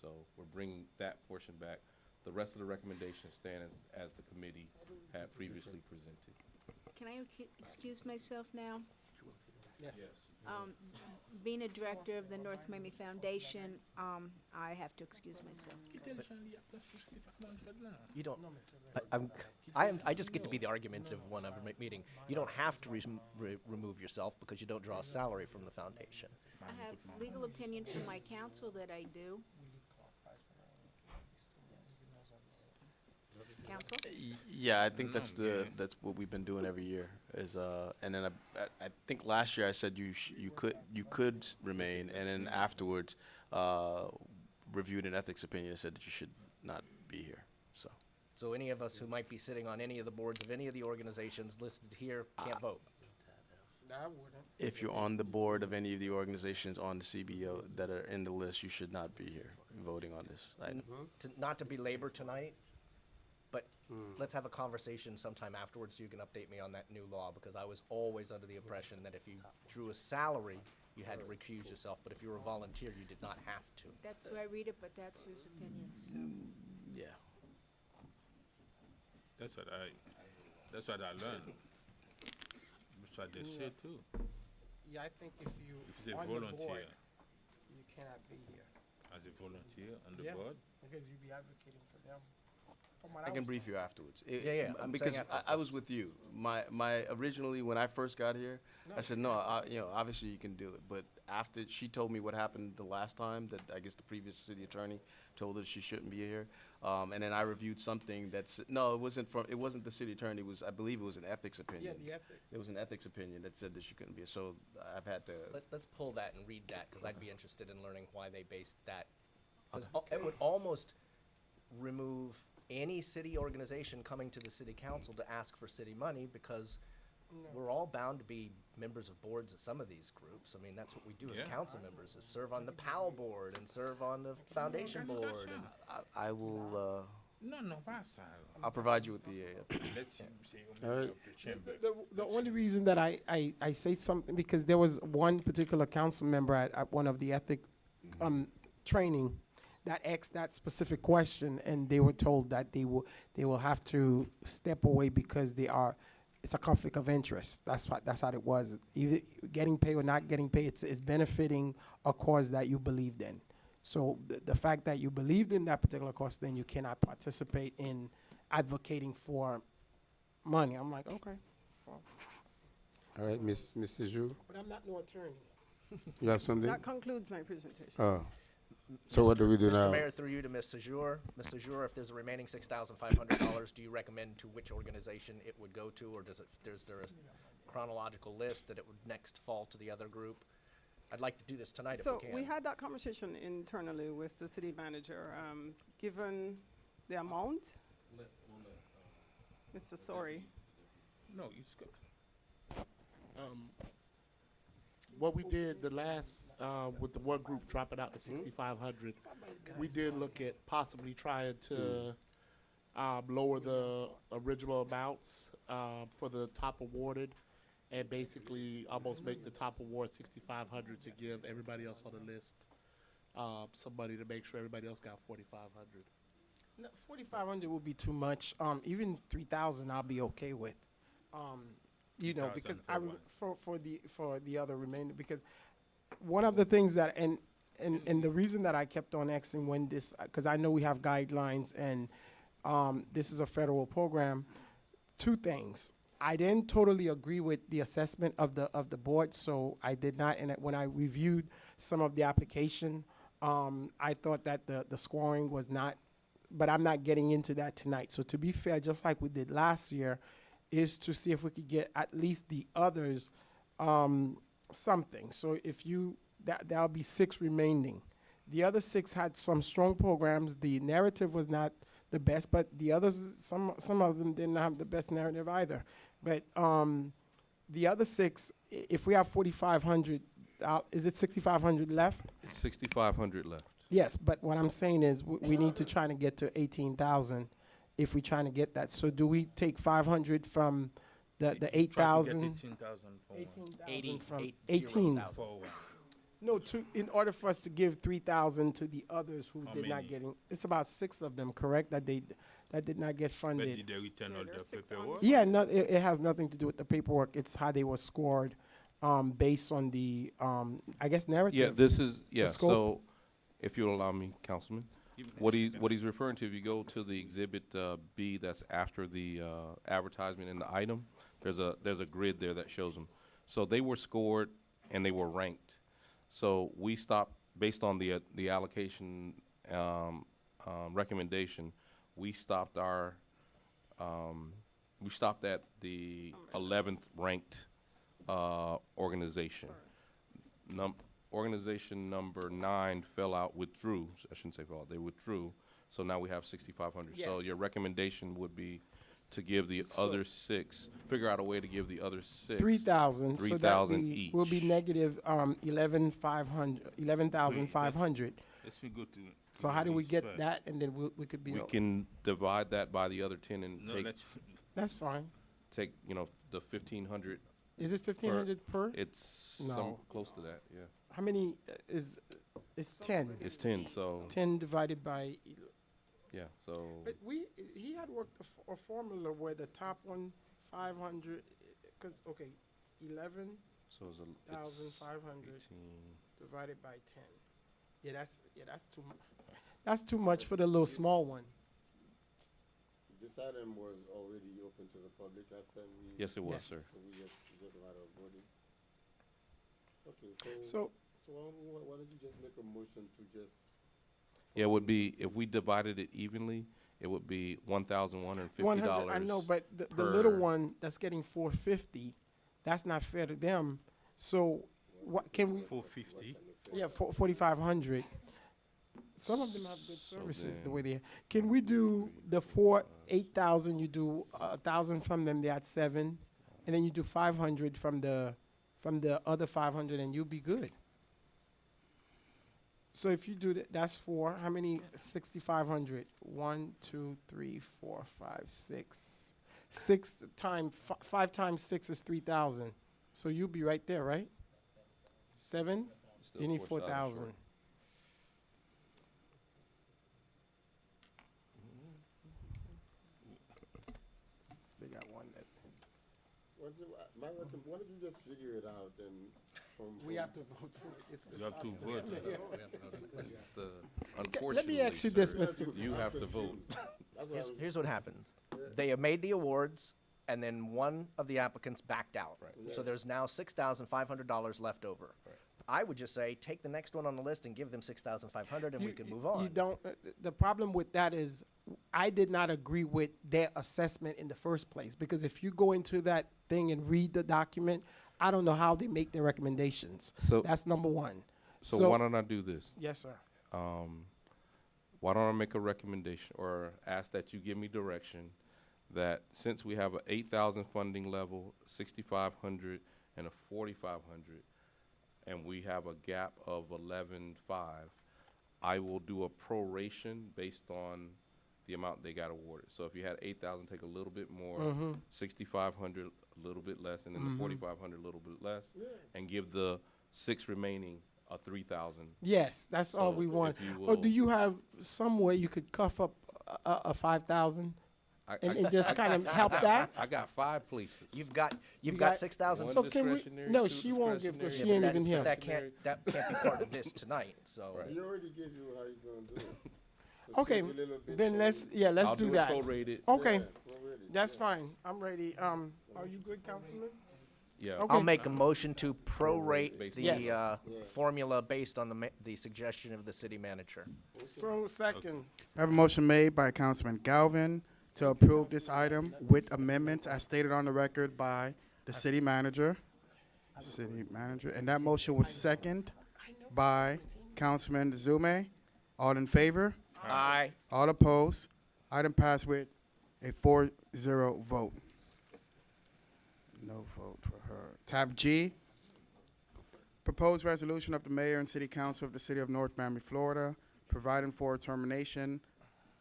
[SPEAKER 5] So we're bringing that portion back. The rest of the recommendations stand as the committee had previously presented.
[SPEAKER 12] Can I excuse myself now?
[SPEAKER 5] Yes.
[SPEAKER 12] Being a director of the North Miami Foundation, I have to excuse myself.
[SPEAKER 13] You don't, I just get to be the argumentative one of a meeting. You don't have to remove yourself because you don't draw a salary from the foundation.
[SPEAKER 12] I have legal opinion from my counsel that I do. Counsel?
[SPEAKER 8] Yeah, I think that's what we've been doing every year. And then I think last year I said you could remain, and then afterwards reviewed an ethics opinion and said that you should not be here.
[SPEAKER 13] So any of us who might be sitting on any of the boards of any of the organizations listed here can't vote.
[SPEAKER 8] If you're on the board of any of the organizations on the CBO that are in the list, you should not be here voting on this item.
[SPEAKER 13] Not to belabor tonight, but let's have a conversation sometime afterwards so you can update me on that new law, because I was always under the impression that if you drew a salary, you had to recuse yourself, but if you were a volunteer, you did not have to.
[SPEAKER 12] That's who I read it, but that's his opinion, so.
[SPEAKER 8] Yeah.
[SPEAKER 11] That's what I learned. That's what they say too.
[SPEAKER 9] Yeah, I think if you
[SPEAKER 11] If it's a
[SPEAKER 9] on the
[SPEAKER 11] volunteer,
[SPEAKER 9] board, you cannot be here.
[SPEAKER 11] as a volunteer on the
[SPEAKER 9] Yeah.
[SPEAKER 11] board,
[SPEAKER 9] Because you'd be advocating for them. From what
[SPEAKER 8] I
[SPEAKER 9] was
[SPEAKER 8] can brief you afterwards.
[SPEAKER 13] Yeah, I'm
[SPEAKER 8] because
[SPEAKER 13] saying
[SPEAKER 8] I was with you. My originally when I first got here, I said no. Obviously you can do it. But after she told me what happened the last time, that I guess the previous city attorney told her she shouldn't be here, and then I reviewed something that's no, it wasn't the city attorney. I believe it was an ethics opinion.
[SPEAKER 9] Yeah, the ethics.
[SPEAKER 8] It was an ethics opinion that said that she couldn't be here. So I've had to.
[SPEAKER 13] Let's pull that and read that, because I'd be interested in learning why they based that. 'Cause it would almost remove any city organization coming to the city council to ask for city money, because we're all bound to be members of boards of some of these groups. I mean, that's what we do as
[SPEAKER 11] Yeah.
[SPEAKER 13] council members, is serve on the PAL board and serve on the foundation board. And
[SPEAKER 8] I will.
[SPEAKER 11] no pasa.
[SPEAKER 8] I'll provide you with the.
[SPEAKER 11] Let's see.
[SPEAKER 1] All right.
[SPEAKER 9] The only reason that I say something, because there was one particular council member at one of the ethic training that asked that specific question, and they were told that they will have to step away because it's a conflict of interest. That's how it was. Either getting paid or not getting paid, it's benefiting a cause that you believed in. So the fact that you believed in that particular cause, then you cannot participate in advocating for money. I'm like, okay. Well.
[SPEAKER 1] All right, Ms. Sejour,
[SPEAKER 9] But I'm not no attorney.
[SPEAKER 1] you have something?
[SPEAKER 14] That concludes my presentation.
[SPEAKER 1] Oh. So what do we do
[SPEAKER 13] Mr.
[SPEAKER 1] now?
[SPEAKER 13] Mayor, through you to Ms. Sejour. Ms. Sejour, if there's a remaining $6,500, do you recommend to which organization it would go to, or is there chronological list, that it would next fall to the other group. I'd like to do this tonight if
[SPEAKER 14] So
[SPEAKER 13] we can.
[SPEAKER 14] we had that conversation internally with the city manager. Given the amount, Mr. Sorry.
[SPEAKER 11] No, it's good.
[SPEAKER 4] What we did the last, with the one group dropping out to 6,500, we did look at possibly trying to lower the original amounts for the top awarded, and basically almost make the top award 6,500 to give everybody else on the list some money to make sure everybody else got 4,500.
[SPEAKER 9] No, 4,500 would be too much. Even 3,000 I'll be okay with. You know,
[SPEAKER 11] 3,000
[SPEAKER 9] because
[SPEAKER 11] for
[SPEAKER 9] for the other remainder, because one of the things that and the reason that I kept on asking when this, because I know we have guidelines and this is a federal program. Two things. I didn't totally agree with the assessment of the board, so I did not. And when I reviewed some of the application, I thought that the scoring was not. But I'm not getting into that tonight. So to be fair, just like we did last year, is to see if we could get at least the others something. So if that'll be 6 remaining. The other 6 had some strong programs. The narrative was not the best, but the others, some of them didn't have the best narrative either. But the other 6, if we have 4,500, is it 6,500 left?
[SPEAKER 5] It's 6,500 left.
[SPEAKER 9] Yes, but what I'm saying is we need to try to get to 18,000 if we're trying to get that. So do we take 500 from the 8,000?
[SPEAKER 11] 18,000 for one.
[SPEAKER 9] 18,000 from
[SPEAKER 13] 80,000.
[SPEAKER 9] 18.
[SPEAKER 11] For one.
[SPEAKER 9] No, in order for us to give 3,000 to the others who
[SPEAKER 11] How
[SPEAKER 9] did not
[SPEAKER 11] many?
[SPEAKER 9] getting, it's about 6 of them, correct? That did not get
[SPEAKER 11] But
[SPEAKER 9] funded.
[SPEAKER 11] did they return all
[SPEAKER 14] there's
[SPEAKER 11] the
[SPEAKER 14] 600.
[SPEAKER 11] paperwork?
[SPEAKER 9] Yeah, no, it has nothing to do with the paperwork. It's how they were scored, based on the I guess narrative.
[SPEAKER 5] Yeah, this is, yeah,
[SPEAKER 9] scope.
[SPEAKER 5] so, if you'll allow me, Councilman,
[SPEAKER 11] Even
[SPEAKER 5] what
[SPEAKER 11] if-
[SPEAKER 5] he's referring to, if you go to the exhibit B that's after the advertisement in the item, there's a grid there that shows them. So they were scored and they were ranked. So we stopped, based on the allocation recommendation, we stopped at the 11th ranked organization. Organization number 9 fell out, withdrew. I shouldn't say fell out, they withdrew. So now we have 6,500. So
[SPEAKER 9] Yes.
[SPEAKER 5] your recommendation would be to give the other 6, figure out a way to give the other 6.
[SPEAKER 9] 3,000. So that
[SPEAKER 5] 3,000 each.
[SPEAKER 9] will be negative 11,500.
[SPEAKER 11] Let's be good to.
[SPEAKER 9] So how do we
[SPEAKER 11] this
[SPEAKER 9] get
[SPEAKER 11] first.
[SPEAKER 9] that, and then we could be.
[SPEAKER 5] We can divide that by the other 10 and
[SPEAKER 11] No, let's.
[SPEAKER 9] That's fine.
[SPEAKER 5] take, the 1,500.
[SPEAKER 9] Is it 1,500 per?
[SPEAKER 5] It's
[SPEAKER 9] No.
[SPEAKER 5] some close to that, yeah.
[SPEAKER 9] How many is? It's 10.
[SPEAKER 5] It's 10, so,
[SPEAKER 9] 10 divided by.
[SPEAKER 5] yeah, so,
[SPEAKER 9] But he had worked a formula where the top one 500, because 11,500
[SPEAKER 5] so it's 18.
[SPEAKER 9] divided by 10. Yeah, that's too much. That's too much for the little small one.
[SPEAKER 1] This item was already open to the public last time we.
[SPEAKER 5] Yes, it was,
[SPEAKER 9] Yeah.
[SPEAKER 5] sir.
[SPEAKER 1] So it's just a matter of voting. Okay,
[SPEAKER 9] So
[SPEAKER 1] why don't you just make a motion to just.
[SPEAKER 5] Yeah, it would be, if we divided it evenly, it would be $1,150.
[SPEAKER 9] 100, I know, but the little
[SPEAKER 5] per-
[SPEAKER 9] one that's getting 450, that's not fair to them. So what can we?
[SPEAKER 11] 450.
[SPEAKER 9] Yeah, 4,500. Some of them have good
[SPEAKER 5] So
[SPEAKER 9] services the
[SPEAKER 5] then-
[SPEAKER 9] way they. Can we do the 8,000? You do 1,000 from them. They at 7, and then you do 500 from the other 500, and you'll be good. So if you do that, that's 4. How many? 6,500. 1, 2, 3, 4, 5, 6. 6 times 5 times 6 is 3,000. So you'll be right there, right? 7.
[SPEAKER 5] Still
[SPEAKER 9] You need
[SPEAKER 5] 4,000
[SPEAKER 9] 4,000.
[SPEAKER 5] short.
[SPEAKER 9] They got one that.
[SPEAKER 1] Why don't you just figure it out and
[SPEAKER 9] We have to vote for it. It's
[SPEAKER 11] You have to vote.
[SPEAKER 9] Let me ask you
[SPEAKER 5] Unfortunately,
[SPEAKER 9] this,
[SPEAKER 5] sir,
[SPEAKER 9] Mr.
[SPEAKER 5] You have to vote.
[SPEAKER 13] Here's what happened. They have made the awards, and then one of the applicants backed out. So there's now $6,500 left over. I would just say, take the next one on the list and give them 6,500 and we can move on.
[SPEAKER 9] You don't, the problem with that is, I did not agree with their assessment in the first place, because if you go into that thing and read the document, I don't know how they make their recommendations.
[SPEAKER 5] So-
[SPEAKER 9] That's number one.
[SPEAKER 5] So why don't I do this?
[SPEAKER 9] Yes, sir.
[SPEAKER 5] Why don't I make a recommendation or ask that you give me direction that since we have a 8,000 funding level, 6,500 and a 4,500, and we have a gap of 11,500, I will do a proration based on the amount they got awarded. So if you had 8,000, take a little bit more, 6,500 a little bit less, and then the 4,500 a little bit less, and give the 6 remaining a 3,000.
[SPEAKER 9] Yes, that's all
[SPEAKER 5] So
[SPEAKER 9] we want.
[SPEAKER 5] if you
[SPEAKER 9] Or do
[SPEAKER 5] will-
[SPEAKER 9] you have some way you could cuff up a 5,000 and just kind of help that?
[SPEAKER 5] I got 5 places.
[SPEAKER 13] You've got
[SPEAKER 9] got
[SPEAKER 13] 6,000.
[SPEAKER 5] One
[SPEAKER 9] So can we,
[SPEAKER 5] discretionary,
[SPEAKER 9] no,
[SPEAKER 5] 2
[SPEAKER 9] she won't give, because she
[SPEAKER 5] discretionary.
[SPEAKER 9] ain't even here.
[SPEAKER 13] That can't be part of this tonight, so.
[SPEAKER 5] Right.
[SPEAKER 1] He already gave you how he's gonna do it. So
[SPEAKER 9] Okay,
[SPEAKER 1] take a little bit
[SPEAKER 9] then
[SPEAKER 1] from
[SPEAKER 9] let's,
[SPEAKER 1] it.
[SPEAKER 9] yeah, let's
[SPEAKER 5] I'll
[SPEAKER 9] do
[SPEAKER 5] it
[SPEAKER 9] that.
[SPEAKER 5] prorated.
[SPEAKER 9] Okay,
[SPEAKER 1] Yeah, already,
[SPEAKER 9] that's
[SPEAKER 1] yeah.
[SPEAKER 9] fine. I'm ready. Are you good, Councilman?
[SPEAKER 5] Yeah.
[SPEAKER 9] Okay.
[SPEAKER 13] I'll make a motion to prorate
[SPEAKER 5] Based
[SPEAKER 13] the
[SPEAKER 9] Yes.
[SPEAKER 13] formula based on the suggestion of the city manager.
[SPEAKER 9] So second.
[SPEAKER 2] I have a motion made by Councilman Galvin to approve this item with amendments as stated on the record by the city manager. And that motion was second by Councilman Zume. All in favor?
[SPEAKER 13] Aye.
[SPEAKER 2] All opposed? Item passed with a 4-0 vote. No vote for her. Tab G, proposed resolution of the mayor and city council of the city of North Miami, Florida, providing for termination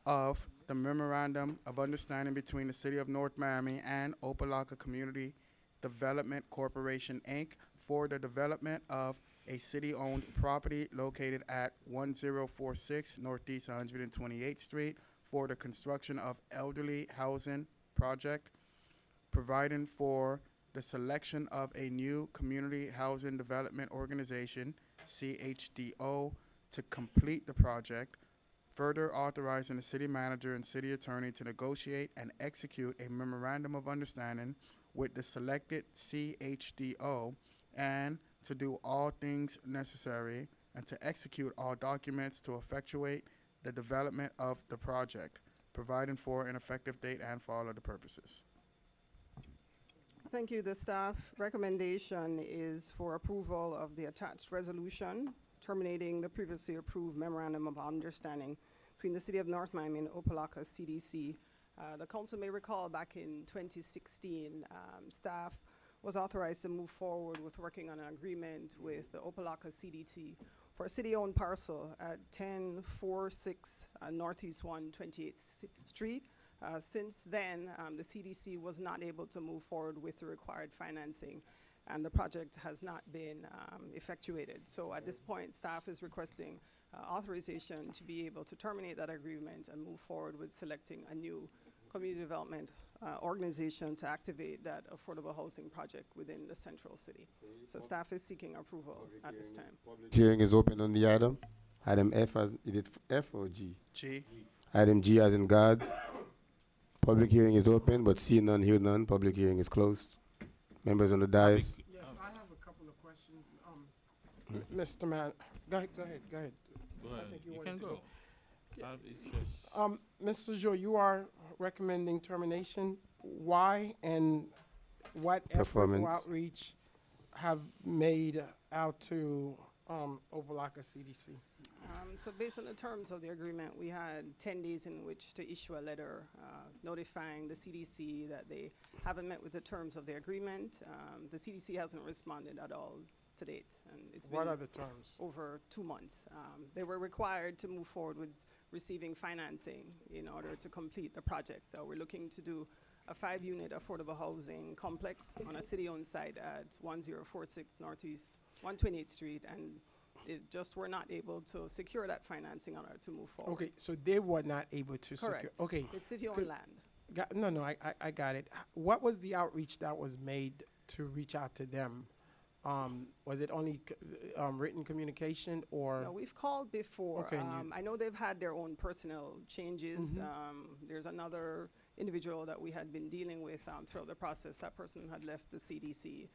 [SPEAKER 2] of the memorandum of understanding between the city of North Miami and Opelika Community Development Corporation, Inc. for the development of a city-owned property located at 1046 Northeast 128th Street for the construction of elderly housing project, providing for the selection of a new community housing development organization, CHDO, to complete the project, further authorizing the city manager and city attorney to negotiate and execute a memorandum of understanding with the selected CHDO, and to do all things necessary and to execute all documents to effectuate the development of the project, providing for an effective date and for all of the purposes.
[SPEAKER 14] Thank you. The staff recommendation is for approval of the attached resolution terminating the previously approved memorandum of understanding between the city of North Miami and Opelika CDC. The council may recall back in 2016, staff was authorized to move forward with working on an agreement with the Opelika CDC for a city-owned parcel at 1046 Northeast 128th Street. Since then, the CDC was not able to move forward with the required financing, and the project has not been effectuated. So at this point, staff is requesting authorization to be able to terminate that agreement and move forward with selecting a new community development organization to activate that affordable housing project within the central city. So staff is seeking approval at this time.
[SPEAKER 1] Public hearing is open on the item. Item F, is it F or G?
[SPEAKER 2] G.
[SPEAKER 1] Item G as in God. Public hearing is open, but see none, hear none. Public hearing is closed. Members on the dais.
[SPEAKER 9] Yes, I have a couple of questions. Mr. Man, go ahead.
[SPEAKER 11] Go ahead.
[SPEAKER 9] I think you
[SPEAKER 11] You
[SPEAKER 9] wanted
[SPEAKER 11] can
[SPEAKER 9] to
[SPEAKER 11] go.
[SPEAKER 9] go.
[SPEAKER 11] It's just
[SPEAKER 9] Mr. Jo, you are recommending termination. Why and what effort
[SPEAKER 1] Performance.
[SPEAKER 9] or outreach have made out to Opelika CDC?
[SPEAKER 14] So based on the terms of the agreement, we had 10 days in which to issue a letter notifying the CDC that they haven't met with the terms of the agreement. The CDC hasn't responded at all to date, and it's
[SPEAKER 9] What
[SPEAKER 14] been
[SPEAKER 9] are the terms?
[SPEAKER 14] over 2 months. They were required to move forward with receiving financing in order to complete the project. We're looking to do a 5-unit affordable housing complex on a city-owned site at 1046 Northeast 128th Street, and it just were not able to secure that financing in order to move forward.
[SPEAKER 9] Okay, so they were not able to secure.
[SPEAKER 14] Correct.
[SPEAKER 9] Okay.
[SPEAKER 14] It's city-owned
[SPEAKER 9] Could-
[SPEAKER 14] land.
[SPEAKER 9] No, I got it. What was the outreach that was made to reach out to them? Was it only written communication or?
[SPEAKER 14] No, we've called before.
[SPEAKER 9] Okay, and you-
[SPEAKER 14] I know they've had their own personnel changes. There's another individual that we had been dealing with throughout the process. That person had left the CDC.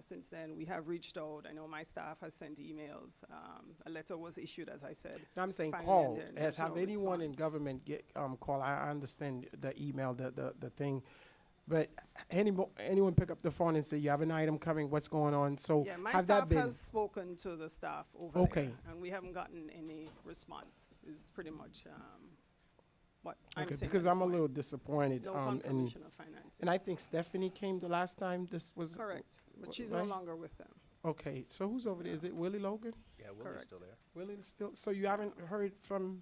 [SPEAKER 14] Since then, we have reached out. I know my staff has sent emails. A letter was issued, as I said.
[SPEAKER 9] No, I'm saying
[SPEAKER 14] Finally,
[SPEAKER 9] call.
[SPEAKER 14] and there's
[SPEAKER 9] Have
[SPEAKER 14] no
[SPEAKER 9] anyone in
[SPEAKER 14] response.
[SPEAKER 9] government get call? I understand the email, the thing, but anyone pick up the phone and say you have an item coming? What's going on? So
[SPEAKER 14] Yeah, my
[SPEAKER 9] have
[SPEAKER 14] staff
[SPEAKER 9] that been
[SPEAKER 14] has spoken to the staff over
[SPEAKER 9] Okay.
[SPEAKER 14] there, and we haven't gotten any response. Is pretty much what I'm
[SPEAKER 9] okay?
[SPEAKER 14] saying.
[SPEAKER 9] Because
[SPEAKER 14] at this
[SPEAKER 9] I'm a
[SPEAKER 14] point.
[SPEAKER 9] little disappointed.
[SPEAKER 14] No
[SPEAKER 9] and
[SPEAKER 14] confirmation of financing.
[SPEAKER 9] and I think Stephanie came the last time this was
[SPEAKER 14] Correct, but she's
[SPEAKER 9] right?
[SPEAKER 14] no longer with them.
[SPEAKER 9] Okay, so who's over there? Is it Willie Logan?
[SPEAKER 13] Yeah, Willie's
[SPEAKER 14] Correct.
[SPEAKER 13] still there.
[SPEAKER 9] Willie is still. So you haven't heard from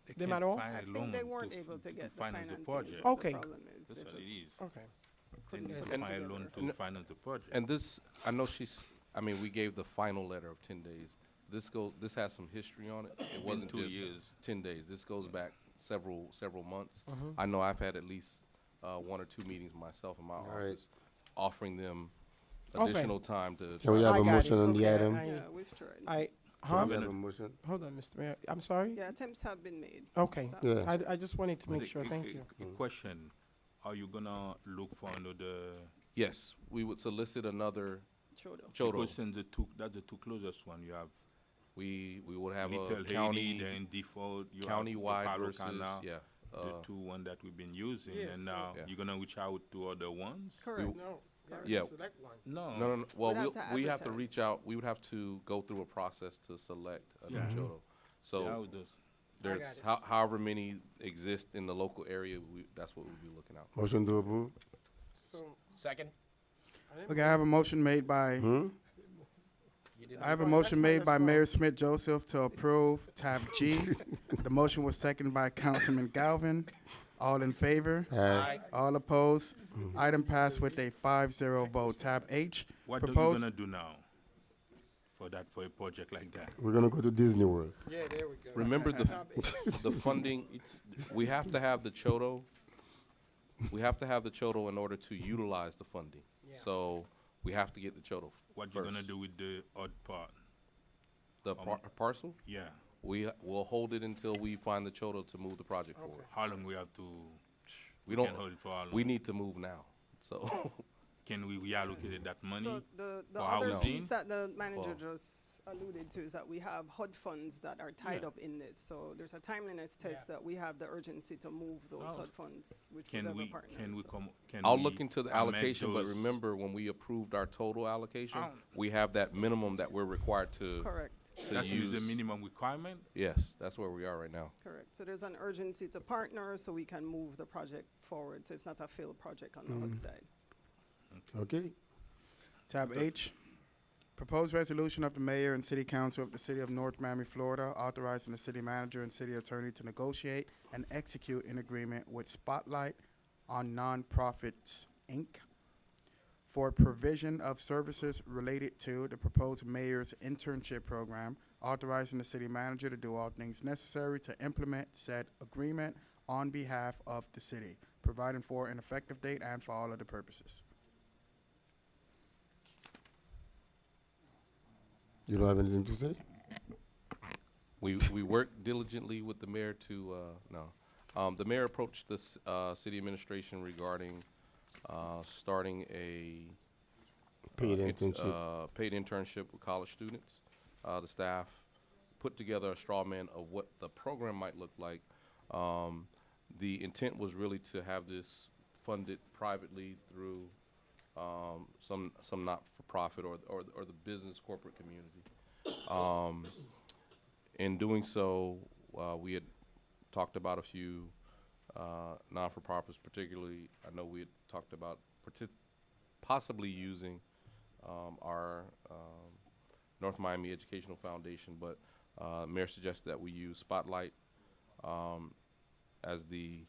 [SPEAKER 11] They
[SPEAKER 9] them
[SPEAKER 11] can't
[SPEAKER 9] at all?
[SPEAKER 11] find
[SPEAKER 14] I
[SPEAKER 11] a
[SPEAKER 14] think
[SPEAKER 11] loan
[SPEAKER 14] they weren't
[SPEAKER 11] to
[SPEAKER 14] able
[SPEAKER 11] f-
[SPEAKER 14] to get the
[SPEAKER 11] finance the
[SPEAKER 14] financing.
[SPEAKER 11] project.
[SPEAKER 14] Is what
[SPEAKER 9] Okay.
[SPEAKER 14] the problem is.
[SPEAKER 11] That's
[SPEAKER 14] They
[SPEAKER 11] what it
[SPEAKER 14] just
[SPEAKER 11] is.
[SPEAKER 9] Okay.
[SPEAKER 14] couldn't
[SPEAKER 11] They
[SPEAKER 14] put
[SPEAKER 11] can
[SPEAKER 14] it
[SPEAKER 11] find a
[SPEAKER 14] together.
[SPEAKER 11] loan to finance the project.
[SPEAKER 5] And this, I know I mean, we gave the final letter of 10 days. This has some history on it. It wasn't
[SPEAKER 11] 2
[SPEAKER 5] just
[SPEAKER 11] years.
[SPEAKER 5] 10 days. This goes back several months.
[SPEAKER 9] Mhm.
[SPEAKER 5] I know I've had at least 1 or 2 meetings myself in my
[SPEAKER 1] right.
[SPEAKER 5] office, offering them
[SPEAKER 9] Okay.
[SPEAKER 5] additional time to.
[SPEAKER 1] Can we
[SPEAKER 5] try-
[SPEAKER 1] have
[SPEAKER 9] I
[SPEAKER 1] a
[SPEAKER 9] got
[SPEAKER 1] motion
[SPEAKER 9] it.
[SPEAKER 1] on the
[SPEAKER 9] Okay,
[SPEAKER 1] item?
[SPEAKER 14] Yeah, we've tried.
[SPEAKER 9] I
[SPEAKER 1] Can
[SPEAKER 9] huh?
[SPEAKER 1] we have a motion?
[SPEAKER 9] Hold on, Mr. Mayor. I'm sorry.
[SPEAKER 14] Yeah, attempts have been made.
[SPEAKER 9] Okay.
[SPEAKER 14] So-
[SPEAKER 1] Yeah.
[SPEAKER 9] I just wanted to
[SPEAKER 11] But
[SPEAKER 9] make sure. Thank you.
[SPEAKER 11] A question, are you gonna look for another,
[SPEAKER 5] Yes, we would solicit another
[SPEAKER 14] Chodo.
[SPEAKER 5] Chodo.
[SPEAKER 11] because since that's the two closest one, you have
[SPEAKER 5] We would have
[SPEAKER 11] Little
[SPEAKER 5] a
[SPEAKER 11] Haiti,
[SPEAKER 5] county,
[SPEAKER 11] then default, you have the
[SPEAKER 5] county-wide
[SPEAKER 11] Palo
[SPEAKER 5] versus,
[SPEAKER 11] Canal,
[SPEAKER 5] yeah.
[SPEAKER 11] the two one that we've been using,
[SPEAKER 9] Yeah,
[SPEAKER 11] and
[SPEAKER 9] so-
[SPEAKER 11] now
[SPEAKER 5] Yeah.
[SPEAKER 11] you're gonna reach out to other ones?
[SPEAKER 14] Correct.
[SPEAKER 9] No.
[SPEAKER 5] Yeah.
[SPEAKER 9] Select one.
[SPEAKER 11] No.
[SPEAKER 5] No. Well,
[SPEAKER 14] We'd have to
[SPEAKER 5] we have to
[SPEAKER 14] advertise.
[SPEAKER 5] reach out. We would have to go through a process to select a new
[SPEAKER 11] Yeah.
[SPEAKER 5] Chodo. So
[SPEAKER 11] Yeah, how it does.
[SPEAKER 5] there's
[SPEAKER 9] got it.
[SPEAKER 5] however many exist in the local area. That's what we'll be looking out.
[SPEAKER 1] Motion to approve?
[SPEAKER 9] So
[SPEAKER 13] Second?
[SPEAKER 2] Okay, I have a motion made by,
[SPEAKER 1] Hmm?
[SPEAKER 13] You didn't
[SPEAKER 2] I have a
[SPEAKER 9] fine,
[SPEAKER 2] motion
[SPEAKER 9] that's fine,
[SPEAKER 2] made
[SPEAKER 9] that's
[SPEAKER 2] by
[SPEAKER 9] fine.
[SPEAKER 2] Mayor Smith Joseph to approve tab G. The motion was seconded by Councilman Galvin. All in favor?
[SPEAKER 1] Aye.
[SPEAKER 2] All opposed? Item passed with a 5-0 vote. Tab H,
[SPEAKER 11] What are you
[SPEAKER 2] proposed.
[SPEAKER 11] gonna do now for a project like that?
[SPEAKER 1] We're gonna go to Disney World.
[SPEAKER 9] yeah, there we go.
[SPEAKER 5] Remember the funding. We have to have the Chodo. We have to have the Chodo in order to utilize the funding.
[SPEAKER 9] Yeah.
[SPEAKER 5] So we have to get the Chodo.
[SPEAKER 11] What you gonna
[SPEAKER 5] first.
[SPEAKER 11] do with the odd part?
[SPEAKER 5] The parcel.
[SPEAKER 11] Yeah,
[SPEAKER 5] We will hold it until we find the Chodo to move the project forward.
[SPEAKER 11] how long we have to,
[SPEAKER 5] We
[SPEAKER 11] can
[SPEAKER 5] don't.
[SPEAKER 11] hold it for how long?
[SPEAKER 5] We need to move now. So
[SPEAKER 11] Can we reallocate that money?
[SPEAKER 14] So the
[SPEAKER 11] for
[SPEAKER 14] other
[SPEAKER 11] housing?
[SPEAKER 14] piece that the manager
[SPEAKER 5] Well-
[SPEAKER 14] just alluded to is that we have HUD funds that are tied
[SPEAKER 11] Yeah.
[SPEAKER 14] up in this. So there's a timeliness test that we have the urgency to move those
[SPEAKER 11] Oh.
[SPEAKER 14] HUD funds with
[SPEAKER 11] Can
[SPEAKER 14] whatever
[SPEAKER 11] we,
[SPEAKER 14] partners.
[SPEAKER 11] can we
[SPEAKER 14] So-
[SPEAKER 11] come, can
[SPEAKER 5] I'll
[SPEAKER 11] we
[SPEAKER 5] look into the
[SPEAKER 11] amend
[SPEAKER 5] allocation, but
[SPEAKER 11] those-
[SPEAKER 5] remember when we approved our total allocation,
[SPEAKER 11] I don't-
[SPEAKER 5] we have that minimum that we're required to
[SPEAKER 14] Correct,
[SPEAKER 5] to
[SPEAKER 11] That's
[SPEAKER 5] use.
[SPEAKER 11] the minimum requirement?
[SPEAKER 5] Yes, that's where we are right now.
[SPEAKER 14] correct. So there's an urgency to partner so we can move the project forward. So it's not a failed project on the HUD side.
[SPEAKER 1] Okay.
[SPEAKER 2] Tab H, proposed resolution of the mayor and city council of the city of North Miami, Florida, authorizing the city manager and city attorney to negotiate and execute an agreement with Spotlight on Nonprofits, Inc. for provision of services related to the proposed mayor's internship program, authorizing the city manager to do all things necessary to implement said agreement on behalf of the city, providing for an effective date and for all other purposes.
[SPEAKER 1] You don't have anything to say?
[SPEAKER 5] We work diligently with the mayor to, the mayor approached the city administration regarding starting a
[SPEAKER 1] Paid internship.
[SPEAKER 5] paid internship with college students. The staff put together a straw man of what the program might look like. The intent was really to have this funded privately through some not-for-profit or the business corporate community. In doing so, we had talked about a few non-for-profits, particularly. I know we had talked about possibly using our North Miami Educational Foundation, but Mayor suggested that we use Spotlight as the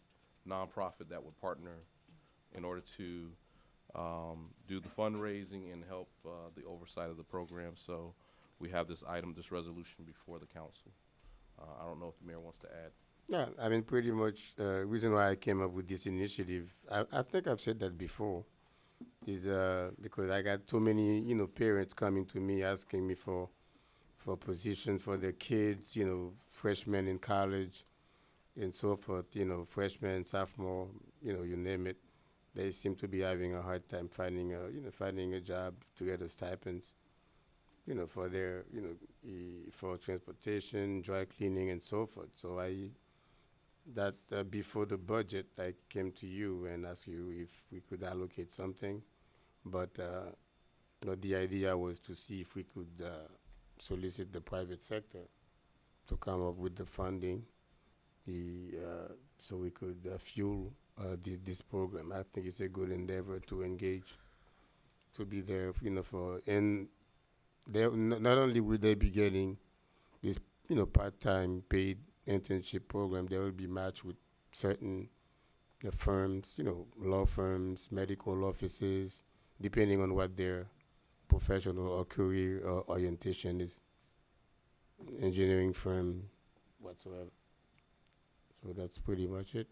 [SPEAKER 5] nonprofit that would partner in order to do the fundraising and help the oversight of the program. So we have this item, this resolution before the council. I don't know if the mayor wants to add.
[SPEAKER 1] Yeah, I mean, pretty much, reason why I came up with this initiative, I think I've said that before, is because I got too many, parents coming to me asking me for positions for their kids, freshmen in college and so forth, freshmen, sophomore, you name it. they seem to be having a hard time finding a job to get a stipends, for their, for transportation, dry cleaning, and so forth. So before the budget, I came to you and asked you if we could allocate something, but the idea was to see if we could solicit the private sector to come up with the funding, so we could fuel this program. I think it's a good endeavor to engage, to be there, and not only will they be getting this, part-time paid internship program, they will be matched with certain firms, law firms, medical offices, depending on what their professional or career orientation is, engineering firm, whatsoever. So that's pretty much it.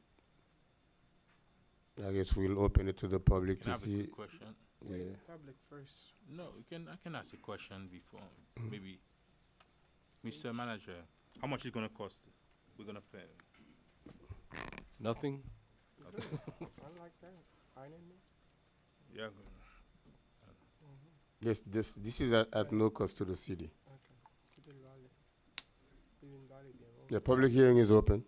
[SPEAKER 1] I guess we'll open it to the public
[SPEAKER 11] Can I
[SPEAKER 1] to
[SPEAKER 11] have a
[SPEAKER 1] see.
[SPEAKER 11] quick question?
[SPEAKER 1] Yeah.
[SPEAKER 9] Public first.
[SPEAKER 11] No, I can ask a question before, maybe. Mr. Manager, how much is gonna cost? We're gonna pay.
[SPEAKER 5] Nothing?
[SPEAKER 9] I like that.
[SPEAKER 11] Yeah.
[SPEAKER 1] Yes, this is at no cost to the city. The public hearing is open.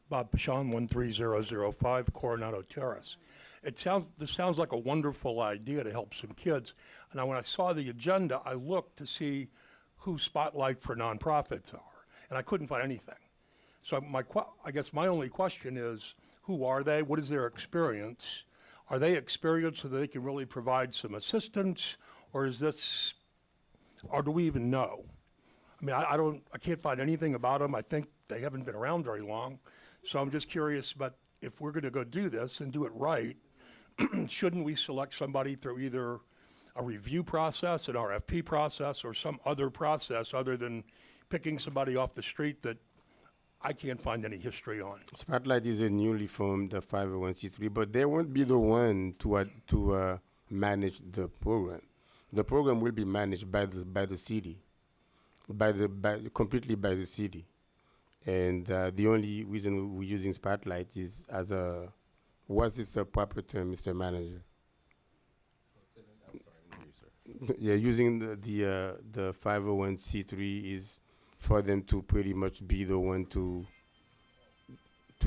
[SPEAKER 15] Bob Pashon, 13005 Coronado Terrace. This sounds like a wonderful idea to help some kids. And when I saw the agenda, I looked to see who Spotlight for nonprofits are, and I couldn't find anything. So I guess my only question is, who are they? What is their experience? Are they experienced so that they can really provide some assistance, or do we even know? I mean, I can't find anything about them. I think they haven't been around very long. So I'm just curious, but if we're going to go do this and do it right, shouldn't we select somebody through either a review process, an RFP process, or some other process other than picking somebody off the street that I can't find any history on?
[SPEAKER 1] Spotlight is a newly formed 501c3, but they won't be the one to manage the program. The program will be managed by the city, completely by the city. And the only reason we're using Spotlight is what is the proper term, Mr. Manager? Yeah, using the 501c3 is for them to pretty much be the one to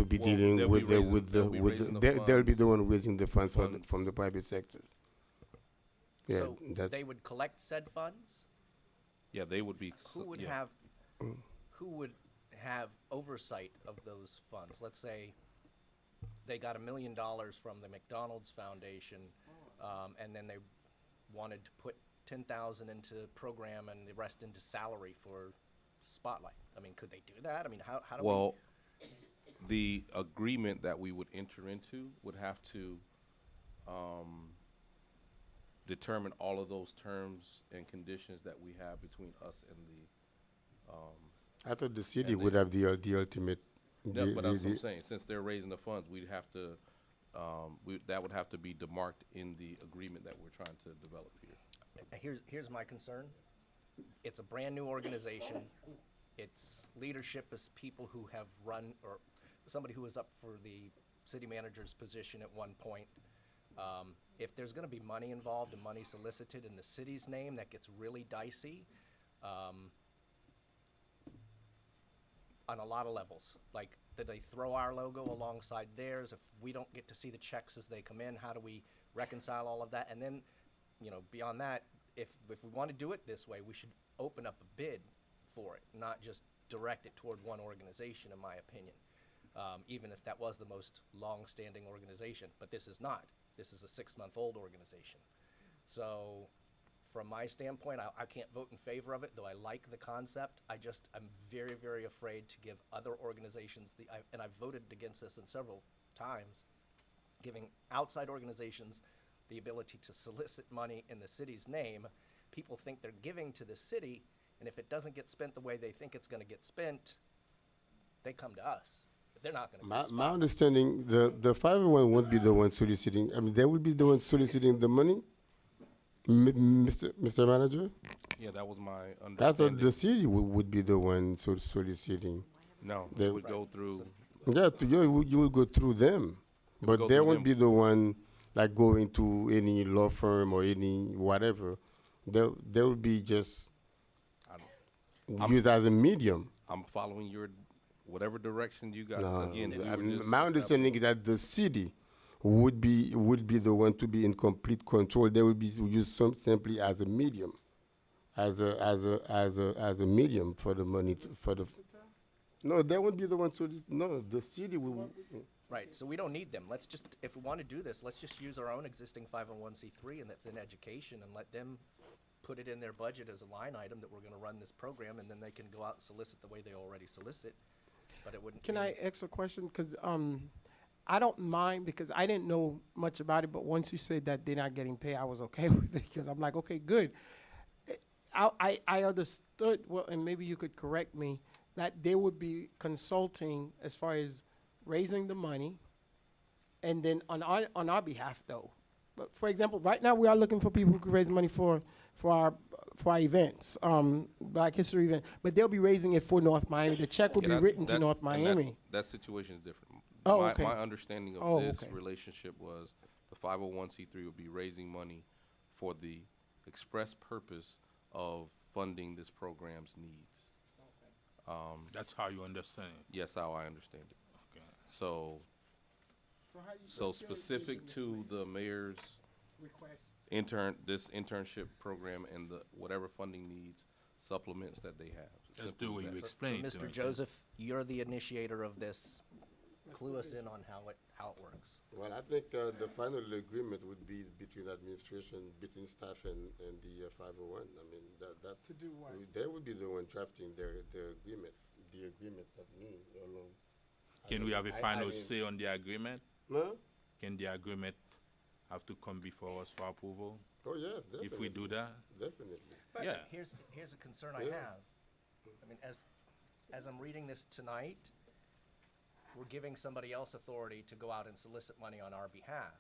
[SPEAKER 1] be dealing they'll be the one raising the funds from the private sector. Yeah,
[SPEAKER 13] So they would collect said funds?
[SPEAKER 5] Yeah, they would be.
[SPEAKER 13] Who would have oversight of those funds? Let's say they got $1 million from the McDonald's Foundation, and then they wanted to put 10,000 into program and the rest into salary for Spotlight. I mean, could they do that? I mean, how do
[SPEAKER 5] Well, the agreement that we would enter into would have to determine all of those terms and conditions that we have between us and the
[SPEAKER 1] I thought the city would have the ultimate.
[SPEAKER 5] but that's what I'm saying. Since they're raising the funds, we'd have to, that would have to be demarked in the agreement that we're trying to develop here.
[SPEAKER 13] Here's my concern. It's a brand-new organization. Its leadership is people who have run, or somebody who was up for the city manager's position at one point. If there's going to be money involved and money solicited in the city's name, that gets really dicey on a lot of levels. Like, did they throw our logo alongside theirs? If we don't get to see the checks as they come in, how do we reconcile all of that? And then, beyond that, if we want to do it this way, we should open up a bid for it, not just direct it toward one organization, in my opinion. Even if that was the most long-standing organization, but this is not. This is a 6-month-old organization. So from my standpoint, I can't vote in favor of it, though I like the concept. I'm very, very afraid to give other organizations, and I've voted against this in several times, giving outside organizations the ability to solicit money in the city's name. People think they're giving to the city, and if it doesn't get spent the way they think it's going to get spent, they come to us. They're not going to.
[SPEAKER 1] My understanding, the 501 won't be the one soliciting. I mean, they will be the one soliciting the money, Mr. Manager.
[SPEAKER 5] Yeah, that was my understanding.
[SPEAKER 1] I thought the city would be the one soliciting.
[SPEAKER 5] No, they would go through.
[SPEAKER 1] Yeah, you will go through them.
[SPEAKER 5] would
[SPEAKER 1] But
[SPEAKER 5] go
[SPEAKER 1] they
[SPEAKER 5] through
[SPEAKER 1] won't
[SPEAKER 5] them.
[SPEAKER 1] be the one like going to any law firm or any whatever. They will be just used as a medium.
[SPEAKER 5] I'm following your, whatever direction you got.
[SPEAKER 1] No,
[SPEAKER 5] Again, we
[SPEAKER 1] I
[SPEAKER 5] were
[SPEAKER 1] mean,
[SPEAKER 5] just
[SPEAKER 1] my understanding is that the city would be the one to be in complete control. They will be used simply as a medium, as a medium for the money for the. No, they won't be the one to. No, the city will.
[SPEAKER 13] Right, so we don't need them. Let's just, if we want to do this, let's just use our own existing 501c3 and that's in education and let them put it in their budget as a line item that we're going to run this program, and then they can go out and solicit the way they already solicit. But it wouldn't.
[SPEAKER 9] Can I ask a question? Because I don't mind, because I didn't know much about it, but once you said that they're not getting paid, I was okay with it, because I'm like, okay, good. I understood, well, and maybe you could correct me, that they would be consulting as far as raising the money, and then on our behalf, though. But for example, right now we are looking for people who can raise money for our events, Black History event. But they'll be raising it for North Miami. The check will be written to North Miami.
[SPEAKER 5] That situation is different.
[SPEAKER 9] Oh,
[SPEAKER 5] my,
[SPEAKER 9] okay.
[SPEAKER 5] my understanding of this
[SPEAKER 9] okay.
[SPEAKER 5] relationship was the 501c3 would be raising money for the express purpose of funding this program's needs.
[SPEAKER 11] That's how you understand it.
[SPEAKER 5] Yes, how I understand it.
[SPEAKER 11] Okay.
[SPEAKER 5] So
[SPEAKER 9] how you
[SPEAKER 5] so
[SPEAKER 9] what's your
[SPEAKER 5] specific
[SPEAKER 9] intention,
[SPEAKER 5] to the mayor's
[SPEAKER 9] Request.
[SPEAKER 5] this internship program and the whatever funding needs supplements that they have.
[SPEAKER 11] That's
[SPEAKER 5] Simple
[SPEAKER 11] the
[SPEAKER 5] as
[SPEAKER 11] way
[SPEAKER 5] that.
[SPEAKER 11] you
[SPEAKER 13] So,
[SPEAKER 11] explain it to
[SPEAKER 13] Mr.
[SPEAKER 11] me.
[SPEAKER 13] Joseph, you're the initiator of this. Clue us in on how it works.
[SPEAKER 1] Well, I think the final agreement would be between administration, between staff and the 501. I mean, that
[SPEAKER 9] To do what?
[SPEAKER 1] they would be the one drafting the agreement, that me alone.
[SPEAKER 11] Can we have a final say on the agreement?
[SPEAKER 1] No?
[SPEAKER 11] Can the agreement have to come before us for approval?
[SPEAKER 1] Oh yes, definitely.
[SPEAKER 11] If we do that?
[SPEAKER 1] Definitely.
[SPEAKER 13] But
[SPEAKER 11] Yeah.
[SPEAKER 13] here's a concern I
[SPEAKER 1] Yeah.
[SPEAKER 13] have. I mean, as I'm reading this tonight, we're giving somebody else authority to go out and solicit money on our behalf.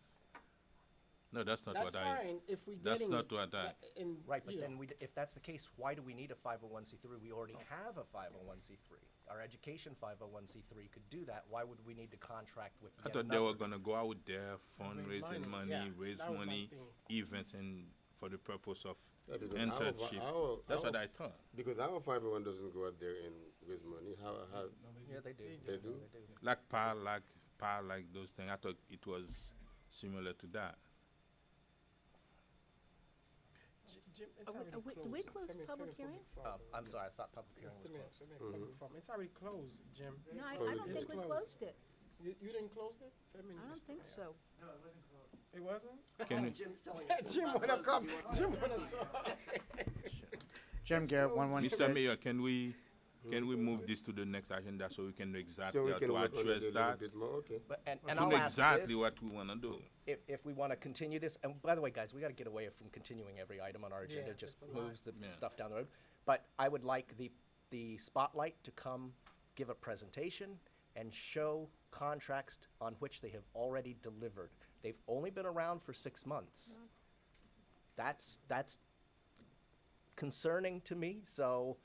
[SPEAKER 11] No, that's not
[SPEAKER 9] That's
[SPEAKER 11] what I.
[SPEAKER 9] fine if we
[SPEAKER 11] That's
[SPEAKER 9] getting
[SPEAKER 11] not
[SPEAKER 9] it,
[SPEAKER 11] what I.
[SPEAKER 9] and,
[SPEAKER 13] Right, but
[SPEAKER 9] you know.
[SPEAKER 13] then if that's the case, why do we need a 501c3? We already have a 501c3. Our education 501c3 could do that. Why would we need to contract with
[SPEAKER 11] I
[SPEAKER 13] yet
[SPEAKER 11] thought they were
[SPEAKER 13] another?
[SPEAKER 11] gonna go out there, fundraising money,
[SPEAKER 9] yeah,
[SPEAKER 11] raise
[SPEAKER 9] that was my
[SPEAKER 11] money,
[SPEAKER 9] thing.
[SPEAKER 11] events, and for the purpose of
[SPEAKER 1] Yeah, because
[SPEAKER 11] internship. That's what I thought.
[SPEAKER 1] Because our 501 doesn't go out there and raise money. How
[SPEAKER 13] Yeah, they do.
[SPEAKER 1] they do?
[SPEAKER 11] Like PAL, like those things. I thought it was similar to that.
[SPEAKER 9] Jim, it's
[SPEAKER 12] Are we-
[SPEAKER 9] already
[SPEAKER 12] are we- do
[SPEAKER 9] closed.
[SPEAKER 12] we close
[SPEAKER 9] Femi-
[SPEAKER 12] public
[SPEAKER 9] Femi
[SPEAKER 12] hearing?
[SPEAKER 9] Forum.
[SPEAKER 13] I'm sorry, I thought public hearing was
[SPEAKER 9] Mr. Mayor,
[SPEAKER 13] closed.
[SPEAKER 9] Femi, public forum. It's already closed, Jim.
[SPEAKER 12] No, I
[SPEAKER 1] Close
[SPEAKER 12] don't
[SPEAKER 1] it.
[SPEAKER 12] think we
[SPEAKER 9] It's
[SPEAKER 12] closed it.
[SPEAKER 9] You didn't close it? Femi,
[SPEAKER 12] I don't
[SPEAKER 9] Mr.
[SPEAKER 12] think
[SPEAKER 9] Mayor.
[SPEAKER 12] so.
[SPEAKER 9] It wasn't?
[SPEAKER 11] Can we?
[SPEAKER 13] Jim's telling us.
[SPEAKER 9] Jim wanna come, Jim wanna talk.
[SPEAKER 2] Jim Garrett, 116.
[SPEAKER 11] Mr. Mayor, can we move this to the next agenda so we can know exactly
[SPEAKER 1] So we
[SPEAKER 11] how
[SPEAKER 1] can
[SPEAKER 11] to
[SPEAKER 1] work on it a
[SPEAKER 11] address
[SPEAKER 1] little
[SPEAKER 11] that?
[SPEAKER 1] bit more. Okay.
[SPEAKER 13] But, and
[SPEAKER 11] To
[SPEAKER 13] I'll
[SPEAKER 11] know
[SPEAKER 13] ask
[SPEAKER 11] exactly
[SPEAKER 13] this,
[SPEAKER 11] what we wanna do.
[SPEAKER 13] if we want to continue this, and by the way, guys, we got to get away from continuing every item on our agenda.
[SPEAKER 9] Yeah,
[SPEAKER 13] Just
[SPEAKER 9] it's a lot.
[SPEAKER 13] moves the
[SPEAKER 11] Yeah.
[SPEAKER 13] stuff down the road. But I would like the spotlight to come give a presentation and show contracts on which they have already delivered. They've only been around for 6 months. That's concerning to me. So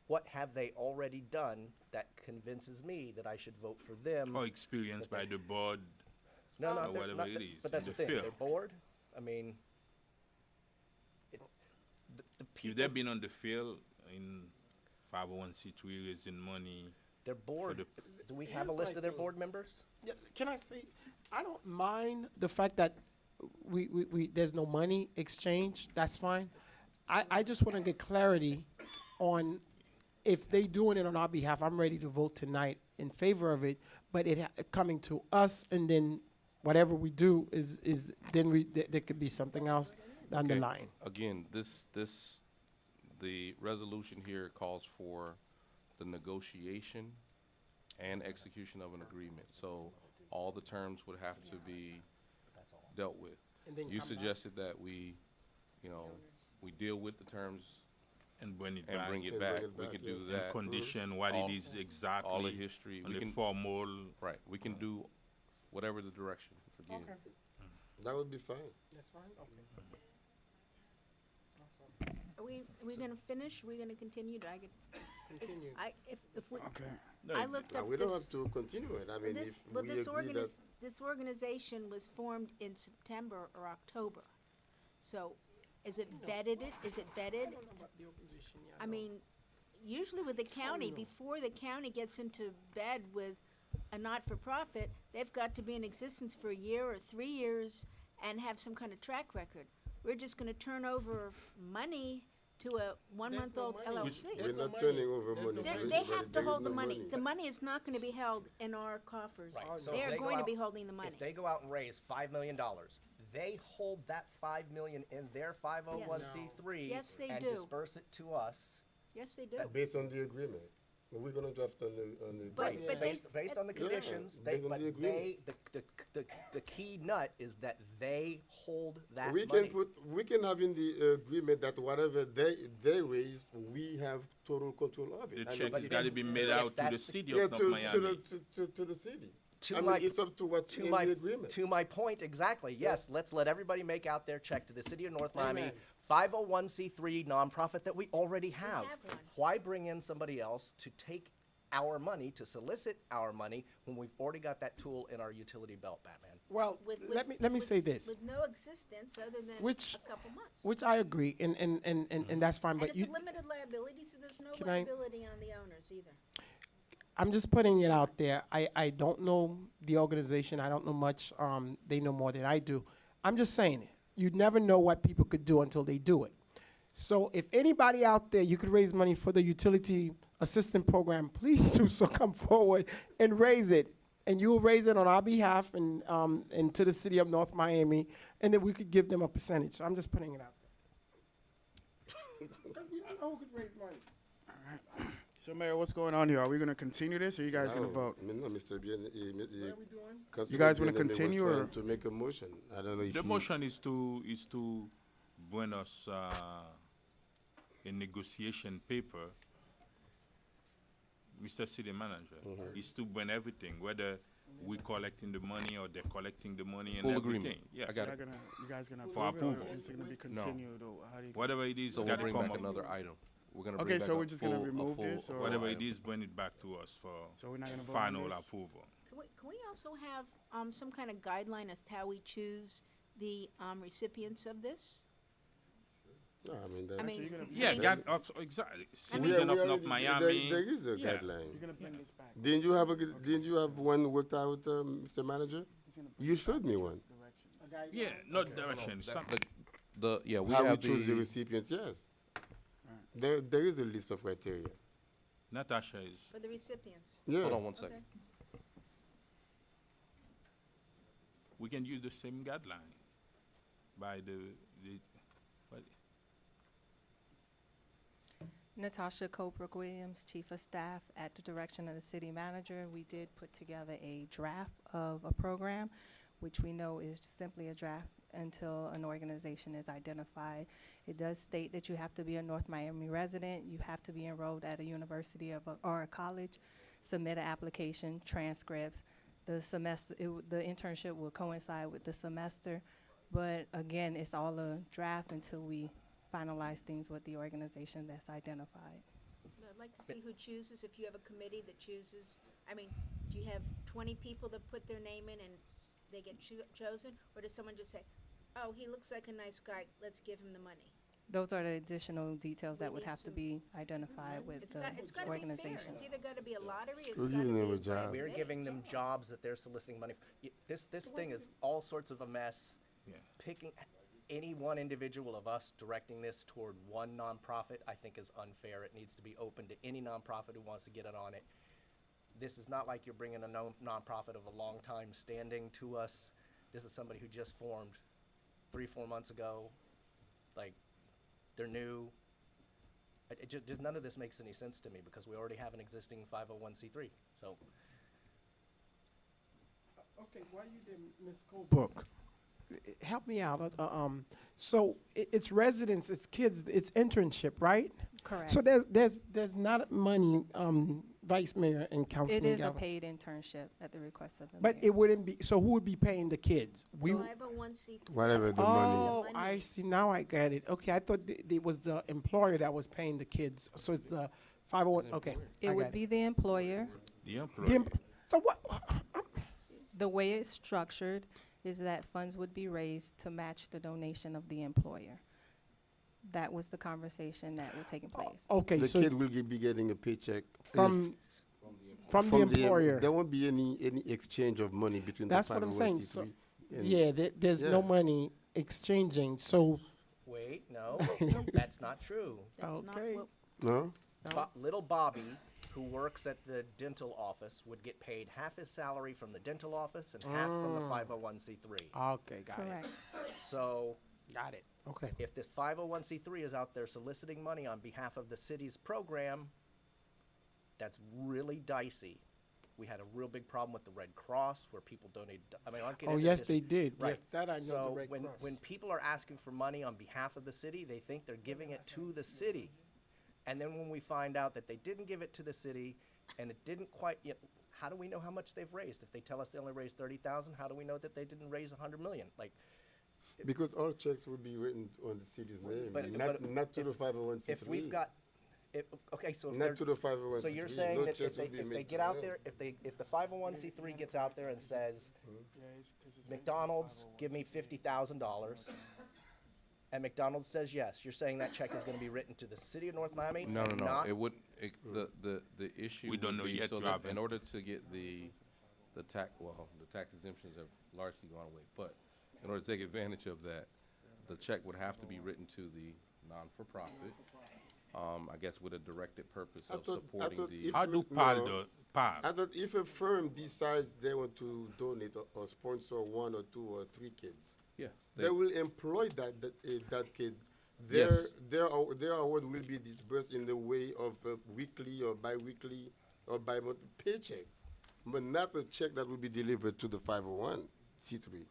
[SPEAKER 13] what have they already done that convinces me that I should vote for them?
[SPEAKER 11] Or experienced by the board.
[SPEAKER 13] No,
[SPEAKER 11] or
[SPEAKER 13] they're
[SPEAKER 11] whatever
[SPEAKER 13] not
[SPEAKER 11] it
[SPEAKER 13] the-
[SPEAKER 11] is,
[SPEAKER 13] But that's
[SPEAKER 11] in
[SPEAKER 13] the
[SPEAKER 11] the
[SPEAKER 13] thing,
[SPEAKER 11] field.
[SPEAKER 13] they're bored. I mean, the
[SPEAKER 11] If
[SPEAKER 13] people,
[SPEAKER 11] they've been on the field in 501c3 raising money,
[SPEAKER 13] they're bored.
[SPEAKER 11] the-
[SPEAKER 13] Do we have a
[SPEAKER 9] Here's
[SPEAKER 13] list
[SPEAKER 9] my
[SPEAKER 13] of their
[SPEAKER 9] thing.
[SPEAKER 13] board members?
[SPEAKER 9] Yeah, can I say, I don't mind the fact that we there's no money exchange. That's fine. I just want to get clarity on if they doing it on our behalf. I'm ready to vote tonight in favor of it, but it coming to us, and then whatever we do is then there could be something else down the
[SPEAKER 5] Okay.
[SPEAKER 9] line.
[SPEAKER 5] Again, the resolution here calls for the negotiation and execution of an agreement. So all the terms would have to be dealt with.
[SPEAKER 9] And then
[SPEAKER 5] You
[SPEAKER 9] come back.
[SPEAKER 5] suggested that we deal with the terms
[SPEAKER 11] and bring it
[SPEAKER 5] and
[SPEAKER 11] back.
[SPEAKER 5] bring it
[SPEAKER 1] And
[SPEAKER 5] back.
[SPEAKER 1] bring it
[SPEAKER 5] We
[SPEAKER 1] back,
[SPEAKER 5] could
[SPEAKER 1] yeah.
[SPEAKER 5] do
[SPEAKER 11] And
[SPEAKER 5] that.
[SPEAKER 11] condition what
[SPEAKER 5] All-
[SPEAKER 11] it is exactly.
[SPEAKER 5] All the history.
[SPEAKER 11] On
[SPEAKER 5] We
[SPEAKER 11] the
[SPEAKER 5] can,
[SPEAKER 11] formal.
[SPEAKER 5] right, we can do whatever the direction, again.
[SPEAKER 9] Okay,
[SPEAKER 1] That would be fine.
[SPEAKER 9] that's fine. Okay. Awesome.
[SPEAKER 12] Are we gonna finish? Are we gonna continue? Do I get?
[SPEAKER 9] Continue.
[SPEAKER 12] If we.
[SPEAKER 2] Okay.
[SPEAKER 12] I looked
[SPEAKER 1] No,
[SPEAKER 12] up
[SPEAKER 1] we don't
[SPEAKER 12] this.
[SPEAKER 1] have to continue it. I mean,
[SPEAKER 12] This,
[SPEAKER 1] if
[SPEAKER 12] well,
[SPEAKER 1] we
[SPEAKER 12] this
[SPEAKER 1] agree that.
[SPEAKER 12] this organization was formed in September or October. So, is it vetted? Is it vetted? I mean, usually with the county, before the county gets into bed with a not-for-profit, they've got to be in existence for a year or 3 years and have some kind of track record. We're just gonna turn over money to a one-month-old LLC.
[SPEAKER 1] We're not turning over money. to
[SPEAKER 12] They
[SPEAKER 1] anybody.
[SPEAKER 12] have to
[SPEAKER 1] There is
[SPEAKER 12] hold the
[SPEAKER 1] no
[SPEAKER 12] money. The money is not gonna be held in our coffers.
[SPEAKER 13] Right, so
[SPEAKER 12] They
[SPEAKER 13] if
[SPEAKER 12] are
[SPEAKER 13] they go
[SPEAKER 12] going to
[SPEAKER 13] out-
[SPEAKER 12] be holding the money.
[SPEAKER 13] If they go out and raise $5 million, they hold that $5 million in their 501c3
[SPEAKER 12] Yes, they
[SPEAKER 13] and
[SPEAKER 12] do.
[SPEAKER 13] disperse it to us.
[SPEAKER 12] Yes, they do.
[SPEAKER 1] Based on the agreement. We're gonna draft on the.
[SPEAKER 12] But-
[SPEAKER 1] agreement.
[SPEAKER 12] but
[SPEAKER 13] Based on the
[SPEAKER 1] Yeah,
[SPEAKER 13] conditions,
[SPEAKER 1] based on
[SPEAKER 13] but
[SPEAKER 1] the agreement.
[SPEAKER 13] the key nut is that they hold that
[SPEAKER 1] We
[SPEAKER 13] money.
[SPEAKER 1] we can have in the agreement that whatever they raise, we have total control of it.
[SPEAKER 11] The
[SPEAKER 1] I
[SPEAKER 11] check
[SPEAKER 1] mean,
[SPEAKER 11] has got to be made out to the city
[SPEAKER 1] yeah,
[SPEAKER 11] of North
[SPEAKER 1] to
[SPEAKER 11] Miami.
[SPEAKER 1] the city.
[SPEAKER 13] To
[SPEAKER 1] I
[SPEAKER 13] my-
[SPEAKER 1] mean, it's up to what's in the agreement.
[SPEAKER 13] To my point, exactly. Yes, let's let everybody make out their check to the city of North Miami,
[SPEAKER 1] Amen.
[SPEAKER 13] 501c3 nonprofit that we already have.
[SPEAKER 12] have one.
[SPEAKER 13] Why bring in somebody else to take our money, to solicit our money, when we've already got that tool in our utility belt, Batman?
[SPEAKER 9] Well,
[SPEAKER 12] With-
[SPEAKER 9] let
[SPEAKER 12] with-
[SPEAKER 9] me say this,
[SPEAKER 12] With no existence other than
[SPEAKER 9] Which-
[SPEAKER 12] a couple months.
[SPEAKER 9] which I agree, and that's fine.
[SPEAKER 12] And
[SPEAKER 9] But
[SPEAKER 12] it's
[SPEAKER 9] you,
[SPEAKER 12] a limited liability, so there's no
[SPEAKER 9] Can I-
[SPEAKER 12] liability on the owners either.
[SPEAKER 9] I'm just putting it out there. I don't know the organization. I don't know much. They know more than I do. I'm just saying it. You never know what people could do until they do it. So if anybody out there, you could raise money for the utility assistance program, please do so. Come forward and raise it. And you'll raise it on our behalf and to the city of North Miami, and then we could give them a percentage. So I'm just putting it out there. Because we don't know who could raise money.
[SPEAKER 2] So, Mayor, what's going on here? Are we gonna continue this, or you guys gonna
[SPEAKER 1] No,
[SPEAKER 2] vote?
[SPEAKER 1] I mean, no, Mr. Bien,
[SPEAKER 9] What are we doing?
[SPEAKER 2] You guys wanna continue,
[SPEAKER 1] trying
[SPEAKER 2] or-
[SPEAKER 1] to make a motion? I don't know if
[SPEAKER 11] The
[SPEAKER 1] you-
[SPEAKER 11] motion is to bring us a negotiation paper, Mr. City Manager, is to bring everything, whether we collecting the money or they're collecting the money and
[SPEAKER 5] Full
[SPEAKER 11] everything.
[SPEAKER 5] agreement.
[SPEAKER 11] Yes.
[SPEAKER 5] I got
[SPEAKER 2] You
[SPEAKER 5] it.
[SPEAKER 2] guys gonna
[SPEAKER 11] For
[SPEAKER 2] approve it, or
[SPEAKER 11] approval.
[SPEAKER 2] is it gonna be
[SPEAKER 5] No.
[SPEAKER 2] continued, or how do you?
[SPEAKER 11] Whatever it is,
[SPEAKER 5] So we'll
[SPEAKER 11] gotta
[SPEAKER 5] bring
[SPEAKER 11] come
[SPEAKER 5] back
[SPEAKER 11] up.
[SPEAKER 5] another item. We're gonna
[SPEAKER 2] Okay,
[SPEAKER 5] bring back
[SPEAKER 2] so
[SPEAKER 5] a
[SPEAKER 2] we're just gonna
[SPEAKER 5] full- a
[SPEAKER 2] remove
[SPEAKER 5] full-
[SPEAKER 2] this,
[SPEAKER 5] a
[SPEAKER 2] or-
[SPEAKER 5] full
[SPEAKER 11] Whatever it
[SPEAKER 5] item.
[SPEAKER 11] is, bring it back to us for
[SPEAKER 2] So we're not gonna vote on
[SPEAKER 11] final
[SPEAKER 2] this?
[SPEAKER 11] approval.
[SPEAKER 12] Can we also have some kind of guideline as to how we choose the recipients of this?
[SPEAKER 1] No, I mean,
[SPEAKER 12] I
[SPEAKER 1] that's-
[SPEAKER 12] mean,
[SPEAKER 2] So you're gonna-
[SPEAKER 11] Yeah,
[SPEAKER 12] I
[SPEAKER 11] exactly.
[SPEAKER 12] mean-
[SPEAKER 11] Citizen of
[SPEAKER 1] We
[SPEAKER 11] North
[SPEAKER 1] already-
[SPEAKER 11] Miami.
[SPEAKER 1] There is a
[SPEAKER 11] Yeah.
[SPEAKER 1] guideline.
[SPEAKER 2] You're gonna bring this back.
[SPEAKER 1] Didn't you have one worked out, Mr. Manager? You showed me one.
[SPEAKER 11] Yeah, not direction. Some,
[SPEAKER 5] Yeah, we
[SPEAKER 1] How we
[SPEAKER 5] have
[SPEAKER 1] choose the
[SPEAKER 5] the,
[SPEAKER 1] recipients, yes. There is a list of criteria.
[SPEAKER 11] Natasha is.
[SPEAKER 12] For the recipients?
[SPEAKER 1] Yeah.
[SPEAKER 5] hold on one second.
[SPEAKER 12] Okay.
[SPEAKER 11] We can use the same guideline by the what,
[SPEAKER 16] Natasha Colebrook Williams, Chief of Staff at the direction of the City Manager. We did put together a draft of a program, which we know is simply a draft until an organization is identified. It does state that you have to be a North Miami resident, you have to be enrolled at a university or a college, submit an application, transcripts. The semester, the internship will coincide with the semester, but again, it's all a draft until we finalize things with the organization that's identified.
[SPEAKER 12] I'd like to see who chooses, if you have a committee that chooses. I mean, do you have 20 people that put their name in and they get chosen? Or does someone just say, oh, he looks like a nice guy, let's give him the money?
[SPEAKER 16] Those are the additional details that
[SPEAKER 12] We
[SPEAKER 16] would
[SPEAKER 12] need
[SPEAKER 16] have to
[SPEAKER 12] to-
[SPEAKER 16] be identified with
[SPEAKER 12] It's
[SPEAKER 16] the
[SPEAKER 12] gotta be fair.
[SPEAKER 16] organization.
[SPEAKER 12] It's either gotta be a lottery, it's
[SPEAKER 1] We're
[SPEAKER 12] gotta
[SPEAKER 1] giving them
[SPEAKER 12] be
[SPEAKER 1] a job.
[SPEAKER 13] We're
[SPEAKER 12] Yes,
[SPEAKER 13] giving them jobs that they're soliciting money. This thing is all sorts of a mess.
[SPEAKER 11] Yeah.
[SPEAKER 13] Picking any one individual of us directing this toward one nonprofit, I think is unfair. It needs to be open to any nonprofit who wants to get in on it. This is not like you're bringing a nonprofit of a long time standing to us. This is somebody who just formed 3-4 months ago. Like, they're new. Just none of this makes any sense to me because we already have an existing 501c3. So
[SPEAKER 9] Okay, while you there, Ms. Colebrook, help me out. So it's residents, it's kids, it's internship, right?
[SPEAKER 16] Correct.
[SPEAKER 9] So there's not money Vice Mayor and
[SPEAKER 16] It
[SPEAKER 9] Councilman
[SPEAKER 16] is a
[SPEAKER 9] Galvin.
[SPEAKER 16] paid internship at the request of the
[SPEAKER 9] But
[SPEAKER 16] mayor.
[SPEAKER 9] it wouldn't be, so who would be paying the kids? We,
[SPEAKER 12] 501c3.
[SPEAKER 1] Whatever the
[SPEAKER 9] oh,
[SPEAKER 1] money.
[SPEAKER 9] I see, now I get it. Okay, I thought it was the employer that was paying the kids, so it's the 501, okay.
[SPEAKER 16] It
[SPEAKER 9] I
[SPEAKER 16] would
[SPEAKER 9] got
[SPEAKER 16] be the employer.
[SPEAKER 11] The
[SPEAKER 9] The
[SPEAKER 11] employer.
[SPEAKER 9] em- So what,
[SPEAKER 16] The way it's structured is that funds would be raised to match the donation of the employer. That was the conversation that was taking place.
[SPEAKER 9] okay,
[SPEAKER 1] The
[SPEAKER 9] so
[SPEAKER 1] kid will be getting a paycheck
[SPEAKER 9] from the employer.
[SPEAKER 1] There won't be any exchange of money between
[SPEAKER 9] That's
[SPEAKER 1] the
[SPEAKER 9] what I'm saying. So,
[SPEAKER 1] 501c3 and-
[SPEAKER 9] yeah, there's no
[SPEAKER 1] Yeah.
[SPEAKER 9] money exchanging, so,
[SPEAKER 13] Wait, no, that's not true.
[SPEAKER 12] That's not
[SPEAKER 9] Okay.
[SPEAKER 12] what-
[SPEAKER 1] No?
[SPEAKER 13] Little Bobby, who works at the dental office, would get paid half his salary from the dental office and half from the 501c3.
[SPEAKER 9] okay, got it.
[SPEAKER 16] Correct.
[SPEAKER 13] So
[SPEAKER 9] Got it, okay.
[SPEAKER 13] if the 501c3 is out there soliciting money on behalf of the city's program, that's really dicey. We had a real big problem with the Red Cross where people donated. I mean, I'll get
[SPEAKER 9] Oh,
[SPEAKER 13] into
[SPEAKER 9] yes,
[SPEAKER 13] this.
[SPEAKER 9] they did.
[SPEAKER 13] Right.
[SPEAKER 9] Yes, that I know, the
[SPEAKER 13] So
[SPEAKER 9] Red
[SPEAKER 13] when,
[SPEAKER 9] Cross.
[SPEAKER 13] when people are asking for money on behalf of the city, they think they're giving it to the city. And then when we find out that they didn't give it to the city and it didn't quite, how do we know how much they've raised? If they tell us they only raised 30,000, how do we know that they didn't raise 100 million? Like,
[SPEAKER 1] Because all checks will be written on the city's name,
[SPEAKER 13] But-
[SPEAKER 1] not,
[SPEAKER 13] but
[SPEAKER 1] not to the
[SPEAKER 13] if-
[SPEAKER 1] 501c3.
[SPEAKER 13] if we've got, okay, so if
[SPEAKER 1] Not
[SPEAKER 13] they're-
[SPEAKER 1] to the 501c3.
[SPEAKER 13] So you're saying
[SPEAKER 1] No
[SPEAKER 13] that
[SPEAKER 1] checks will
[SPEAKER 13] if
[SPEAKER 1] be
[SPEAKER 13] they
[SPEAKER 1] made
[SPEAKER 13] get
[SPEAKER 1] to
[SPEAKER 13] out
[SPEAKER 1] them.
[SPEAKER 13] there, if the 501c3 gets out there and says, McDonald's, give me $50,000, and McDonald's says yes, you're saying that check is gonna be written to the city of North Miami?
[SPEAKER 5] No,
[SPEAKER 13] and
[SPEAKER 5] no, no,
[SPEAKER 13] not-
[SPEAKER 5] it would, the issue
[SPEAKER 11] We don't
[SPEAKER 5] would
[SPEAKER 11] know
[SPEAKER 5] be
[SPEAKER 11] yet,
[SPEAKER 5] so that
[SPEAKER 11] Robin.
[SPEAKER 5] in order to get the tax, well, the tax exemptions have largely gone away, but in order to take advantage of that, the check would have to be written to the non-for-profit, I guess with a directed purpose
[SPEAKER 1] I
[SPEAKER 5] of
[SPEAKER 1] thought
[SPEAKER 5] supporting the.
[SPEAKER 1] if
[SPEAKER 11] How do
[SPEAKER 1] we-
[SPEAKER 11] PAL
[SPEAKER 1] no.
[SPEAKER 11] do PAL?
[SPEAKER 1] I thought if a firm decides they want to donate or sponsor 1 or 2 or 3 kids,
[SPEAKER 5] Yeah,
[SPEAKER 1] they will employ that kid. Their,
[SPEAKER 5] Yes.
[SPEAKER 1] their award will be disbursed in the way of a weekly or bi-weekly or bi-month paycheck, but not a check that will be delivered to the 501c3.